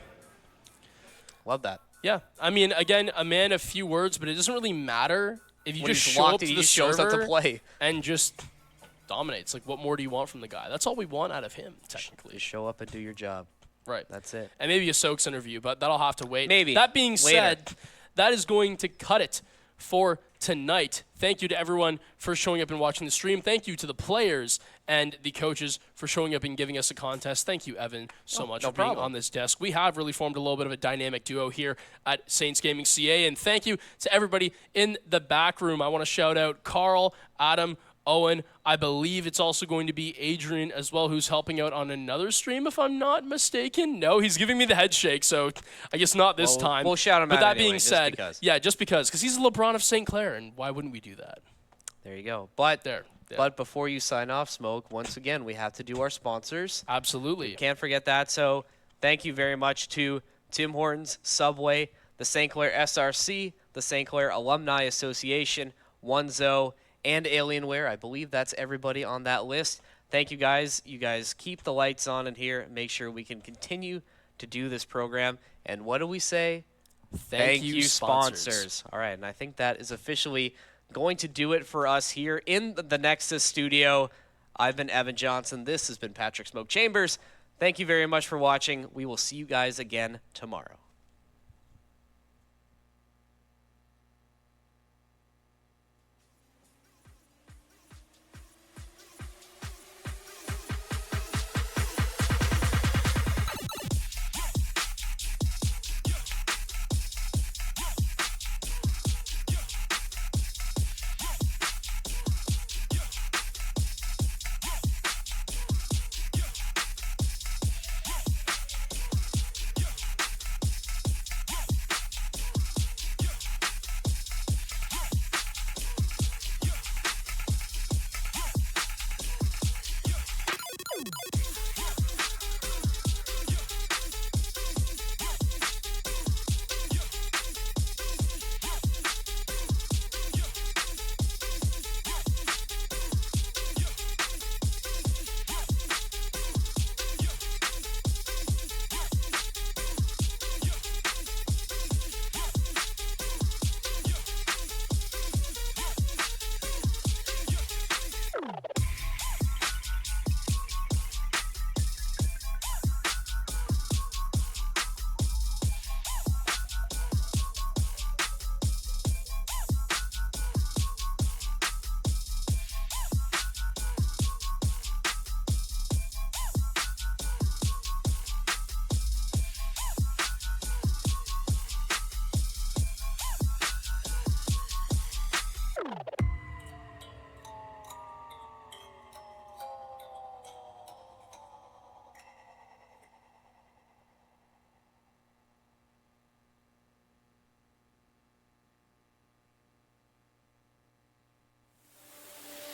Love that. Yeah, I mean, again, a man of few words, but it doesn't really matter if you When just he's show locked up to in, he the just shows up to server play. and just dominates. Like, what more do you want from the guy? That's all we want out of him, technically. Just show up and do your job. Right. That's it. And maybe a Soaks interview, but that'll have to wait. Maybe. That being Later. said, that is going to cut it for tonight. Thank you to everyone for showing up and watching the stream. Thank you to the players and the coaches for showing up and giving us a contest. Thank you, Evan, so much no for being problem. on this desk. We have really formed a little bit of a dynamic duo here at Saints Gaming CA. And thank you to everybody in the back room. I want to shout out Carl, Adam, Owen. I believe it's also going to be Adrian as well, who's helping out on another stream, if I'm not mistaken. No, he's giving me the head shake, so I guess not this time. We'll shout him but out that anyway, being just said, because. yeah, just because he's the LeBron of St. Clair, and why wouldn't we do that? There you go. But There. Yeah. But before you sign off, Smoke, once again, we have to do our sponsors. Absolutely. Can't forget that. So thank you very much to Tim Hortons, Subway, the St. Clair SRC, the St. Clair Alumni Association, Onezo, and Alienware. I believe that's everybody on that list. Thank you guys. You guys keep the lights on in here. Make sure we can continue to do this program. And what do we say? Thank you, sponsors. All right, and I think that is officially going to do it for us here in the Nexus studio. I've been Evan Johnson. This has been Patrick Smoke Chambers. Thank you very much for watching. We will see you guys again tomorrow.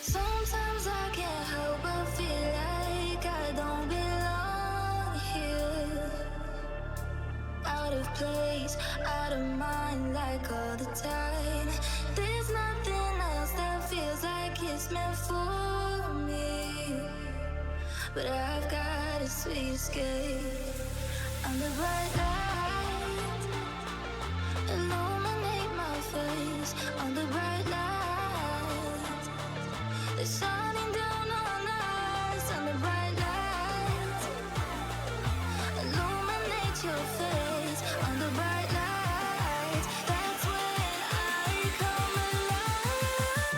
Sometimes I can't help but feel like I don't belong here. Out of place, out of mind, like all the time. There's nothing else that feels like it's meant for me. But I've got a sweet escape. Under bright light, illuminate my face. Under bright light, they're shining down on us. Under bright light, illuminate your face. Under bright light, that's when I come alive.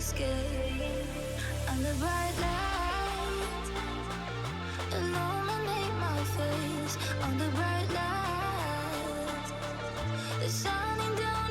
escape. And the bright light illuminate my face. On the bright light, it's shining down